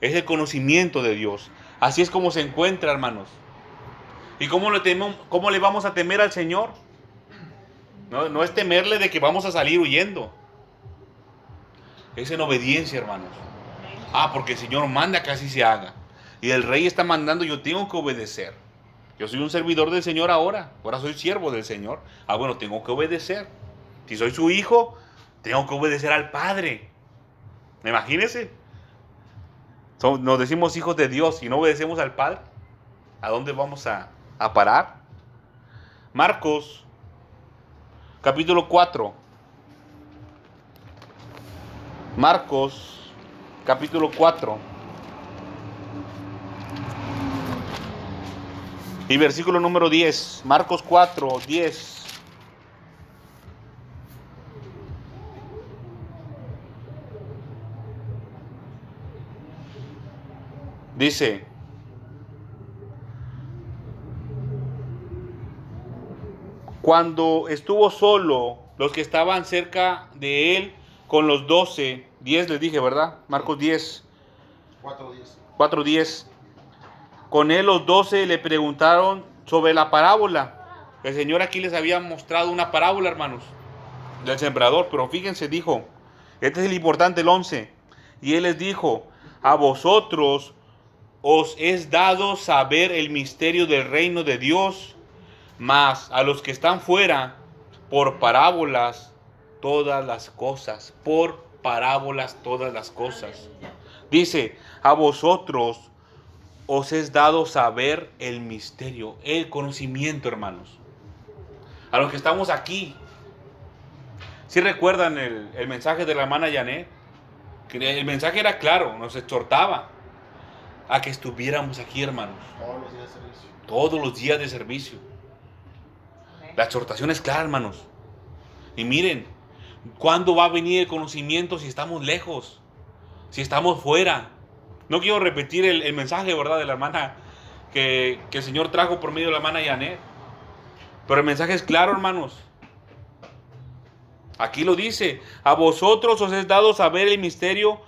S1: es el conocimiento de Dios. Así es como se encuentra, hermanos. ¿Y cómo le vamos a temer al Señor? No es temerle de que vamos a salir huyendo. Es en obediencia, hermanos. Porque el Señor manda que así se haga. Y el Rey está mandando, yo tengo que obedecer. Yo soy un servidor del Señor ahora soy siervo del Señor. Bueno, tengo que obedecer. Si soy su hijo, tengo que obedecer al Padre. Imagínense. Nos decimos hijos de Dios y no obedecemos al Padre. ¿A dónde vamos a parar? Marcos, capítulo 4. Marcos, capítulo 4. Y versículo número 10. Marcos 4, 10. Dice: cuando estuvo solo, los que estaban cerca de él con los 12, 10 les dije, ¿verdad? Marcos 10. 4:10. Con él los 12 le preguntaron sobre la parábola. El Señor aquí les había mostrado una parábola, hermanos, del sembrador, pero fíjense, dijo, este es el importante, el 11. Y él les dijo: a vosotros os es dado saber el misterio del reino de Dios, mas a los que están fuera, por parábolas todas las cosas. Por parábolas todas las cosas. Dice: a vosotros os es dado saber el misterio, el conocimiento, hermanos. A los que estamos aquí. ¿Sí recuerdan el mensaje de la hermana Janet? Que el mensaje era claro, nos exhortaba a que estuviéramos aquí, hermanos.
S4: Todos los días de servicio.
S1: Todos los días de servicio. La exhortación es clara, hermanos. Y miren, ¿cuándo va a venir el conocimiento si estamos lejos? Si estamos fuera. No quiero repetir el mensaje, ¿verdad?, de la hermana que el Señor trajo por medio de la hermana Janet. Pero el mensaje es claro, hermanos. Aquí lo dice: a vosotros os es dado saber el misterio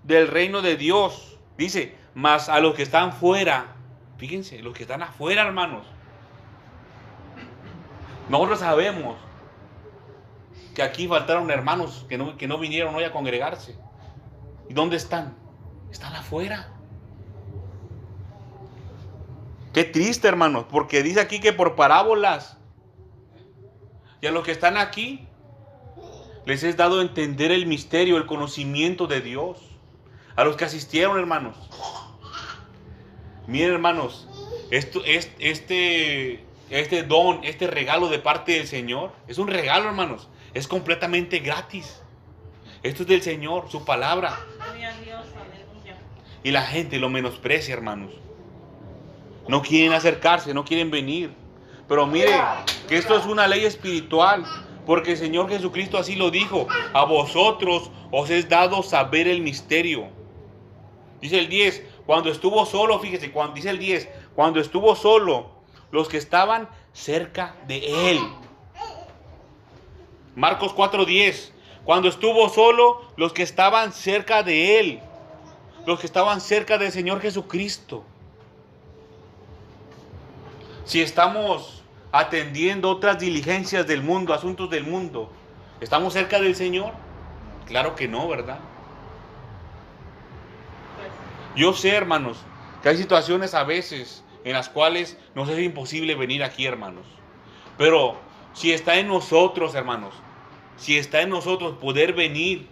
S1: del reino de Dios. Dice: mas a los que están fuera. Fíjense, los que están afuera, hermanos. Nosotros sabemos que aquí faltaron hermanos que no vinieron hoy a congregarse. ¿Y dónde están? Están afuera. Qué triste, hermanos, porque dice aquí que por parábolas. Y a los que están aquí les es dado entender el misterio, el conocimiento de Dios. A los que asistieron, hermanos. Miren, hermanos, este don, este regalo de parte del Señor, es un regalo, hermanos. Es completamente gratis. Esto es del Señor, su palabra. Y la gente lo menosprecia, hermanos. No quieren acercarse, no quieren venir. Pero mire, que esto es una ley espiritual. Porque el Señor Jesucristo así lo dijo: a vosotros os es dado saber el misterio. Dice el 10, cuando estuvo solo, fíjese, dice el 10, cuando estuvo solo, los que estaban cerca de él. Marcos 4:10, cuando estuvo solo, los que estaban cerca de él. Los que estaban cerca del Señor Jesucristo. Si estamos atendiendo otras diligencias del mundo, asuntos del mundo, ¿estamos cerca del Señor? Claro que no, ¿verdad? Yo sé, hermanos, que hay situaciones a veces en las cuales nos es imposible venir aquí, hermanos. Pero si está en nosotros, hermanos, si está en nosotros poder venir,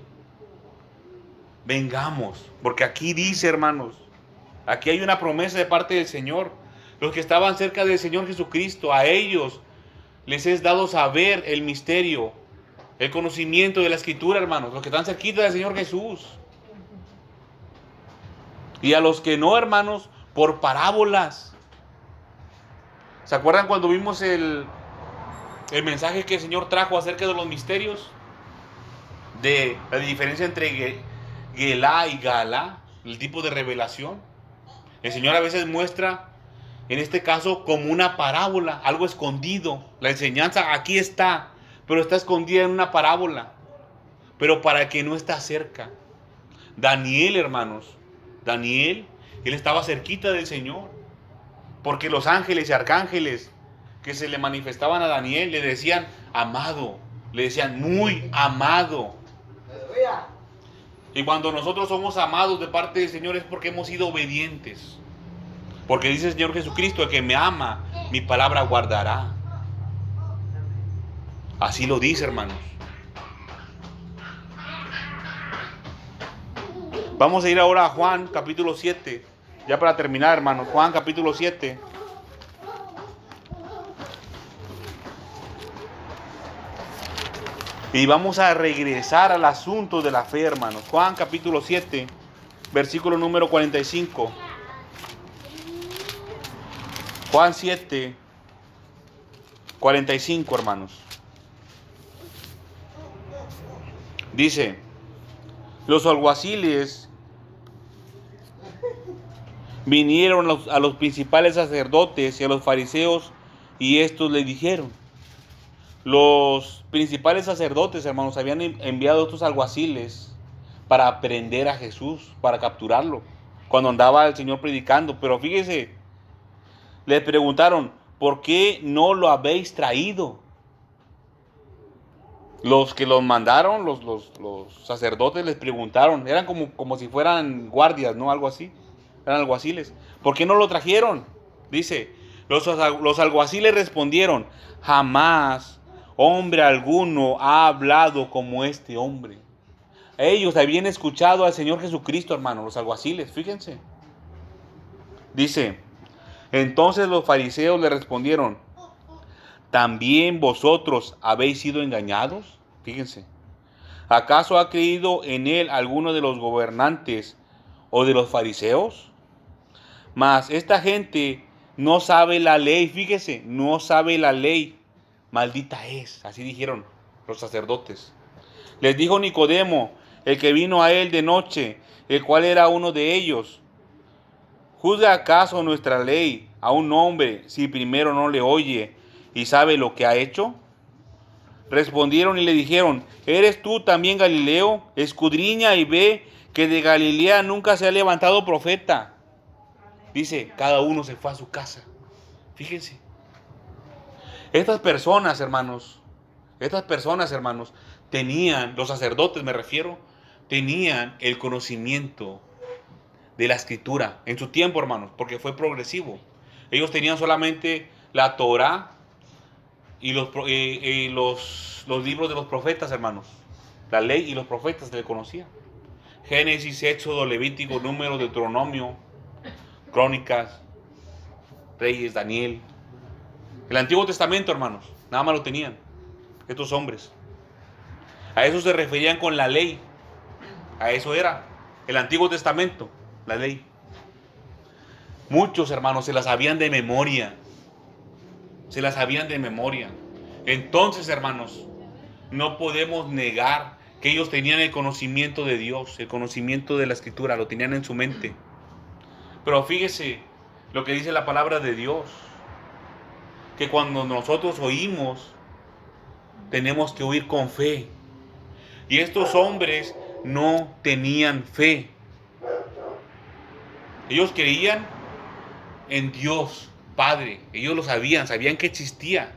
S1: vengamos. Porque aquí dice, hermanos, aquí hay una promesa de parte del Señor. Los que estaban cerca del Señor Jesucristo, a ellos les es dado saber el misterio, el conocimiento de la Escritura, hermanos. Los que están cerquita del Señor Jesús. Y a los que no, hermanos, por parábolas. ¿Se acuerdan cuando vimos el mensaje que el Señor trajo acerca de los misterios? De la diferencia entre Gelá y Galá, el tipo de revelación. El Señor a veces muestra, en este caso, como una parábola, algo escondido. La enseñanza aquí está, pero está escondida en una parábola. Pero para el que no está cerca. Daniel, hermanos, Daniel, él estaba cerquita del Señor. Porque los ángeles y arcángeles que se le manifestaban a Daniel le decían amado, le decían muy amado. Y cuando nosotros somos amados de parte del Señor es porque hemos sido obedientes. Porque dice el Señor Jesucristo, el que me ama, mi palabra guardará. Así lo dice, hermanos. Vamos a ir ahora a Juan capítulo 7. Ya para terminar, hermanos. Juan capítulo 7. Y vamos a regresar al asunto de la fe, hermanos. Juan capítulo 7, versículo número 45. Juan 7, 45, hermanos. Dice, los alguaciles vinieron a los principales sacerdotes y a los fariseos y estos le dijeron. Los principales sacerdotes, hermanos, habían enviado a estos alguaciles para prender a Jesús, para capturarlo, cuando andaba el Señor predicando. Pero fíjese, les preguntaron, ¿por qué no lo habéis traído? Los que los mandaron, los sacerdotes les preguntaron, eran como si fueran guardias, ¿no? Algo así, eran alguaciles. ¿Por qué no lo trajeron? Dice, los alguaciles respondieron, jamás hombre alguno ha hablado como este hombre. Ellos habían escuchado al Señor Jesucristo, hermanos, los alguaciles, fíjense. Dice, entonces los fariseos le respondieron, ¿también vosotros habéis sido engañados? Fíjense. ¿Acaso ha creído en él alguno de los gobernantes o de los fariseos? Mas esta gente no sabe la ley, fíjese, no sabe la ley. Maldita es, así dijeron los sacerdotes. Les dijo Nicodemo, el que vino a él de noche, el cual era uno de ellos, ¿juzga acaso nuestra ley a un hombre si primero no le oye y sabe lo que ha hecho? Respondieron y le dijeron, ¿eres tú también Galileo? Escudriña y ve que de Galilea nunca se ha levantado profeta. Dice, cada uno se fue a su casa. Fíjense. Estas personas, hermanos, tenían, los sacerdotes me refiero, tenían el conocimiento de la escritura en su tiempo, hermanos, porque fue progresivo. Ellos tenían solamente la Torá y los libros de los profetas, hermanos. La ley y los profetas se le conocían. Génesis, Éxodo, Levítico, Número, Deuteronomio, Crónicas, Reyes, Daniel. El Antiguo Testamento, hermanos, nada más lo tenían estos hombres. A eso se referían con la ley. A eso era el Antiguo Testamento, la ley. Muchos, hermanos, se las sabían de memoria. Se las sabían de memoria. Entonces, hermanos, no podemos negar que ellos tenían el conocimiento de Dios, el conocimiento de la Escritura, lo tenían en su mente. Pero fíjese lo que dice la palabra de Dios, que cuando nosotros oímos, tenemos que oír con fe. Y estos hombres no tenían fe. Ellos creían en Dios Padre. Ellos lo sabían que existía,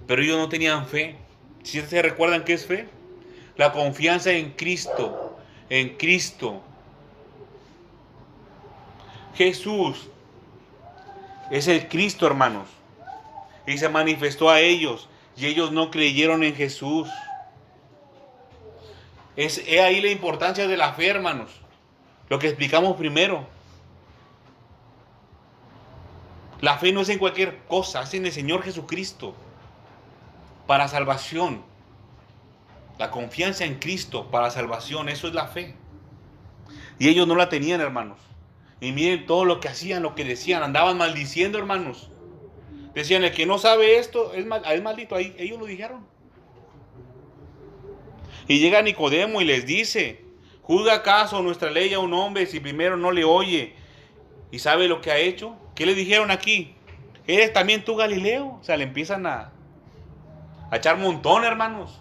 S1: pero ellos no tenían fe. ¿Sí se recuerdan qué es fe? La confianza en Cristo. En Cristo. Jesús es el Cristo, hermanos. Y se manifestó a ellos. Y ellos no creyeron en Jesús. Es ahí la importancia de la fe, hermanos. Lo que explicamos primero. La fe no es en cualquier cosa, es en el Señor Jesucristo. Para salvación. La confianza en Cristo para salvación, eso es la fe. Y ellos no la tenían, hermanos. Y miren todo lo que hacían, lo que decían. Andaban maldiciendo, hermanos. Decían, el que no sabe esto es maldito. Ahí ellos lo dijeron. Y llega Nicodemo y les dice, ¿juzga acaso nuestra ley a un hombre si primero no le oye y sabe lo que ha hecho? ¿Qué le dijeron aquí? ¿Eres también tú Galileo? O sea, le empiezan a echar montón, hermanos,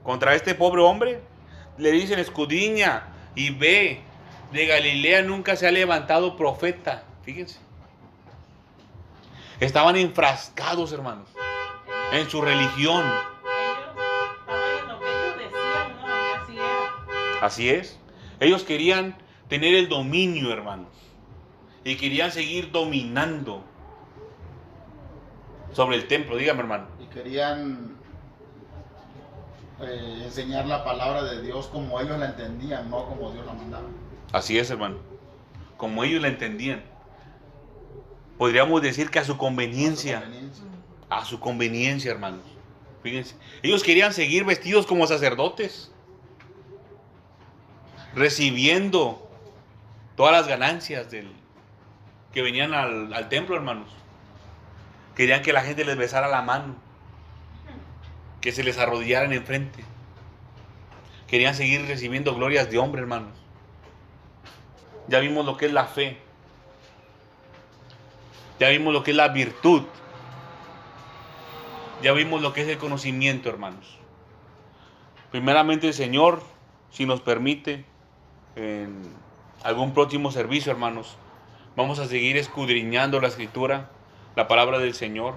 S1: contra este pobre hombre. Le dicen, escudriña y ve, de Galilea nunca se ha levantado profeta. Fíjense. Estaban enfrascados, hermanos, en su religión.
S5: Ellos estaban en lo que ellos decían, ¿no? Y así era.
S1: Así es. Ellos querían tener el dominio, hermanos. Y querían seguir dominando sobre el templo. Dígame, hermano.
S4: Y querían enseñar la palabra de Dios como ellos la entendían, no como Dios la mandaba.
S1: Así es, hermano. Como ellos la entendían. Podríamos decir que a su conveniencia. A su conveniencia, hermanos. Fíjense. Ellos querían seguir vestidos como sacerdotes, recibiendo todas las ganancias que venían al templo, hermanos. Querían que la gente les besara la mano, que se les arrodillaran enfrente. Querían seguir recibiendo glorias de hombre, hermanos. Ya vimos lo que es la fe. Ya vimos lo que es la virtud. Ya vimos lo que es el conocimiento, hermanos. Primeramente el Señor, si nos permite, en algún próximo servicio, hermanos, vamos a seguir escudriñando la Escritura, la palabra del Señor,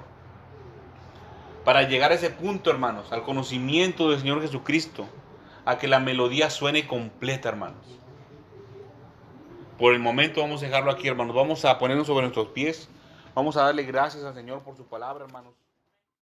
S1: para llegar a ese punto, hermanos, al conocimiento del Señor Jesucristo, a que la melodía suene completa, hermanos. Por el momento vamos a dejarlo aquí, hermanos. Vamos a ponernos sobre nuestros pies. Vamos a darle gracias al Señor por su palabra, hermanos.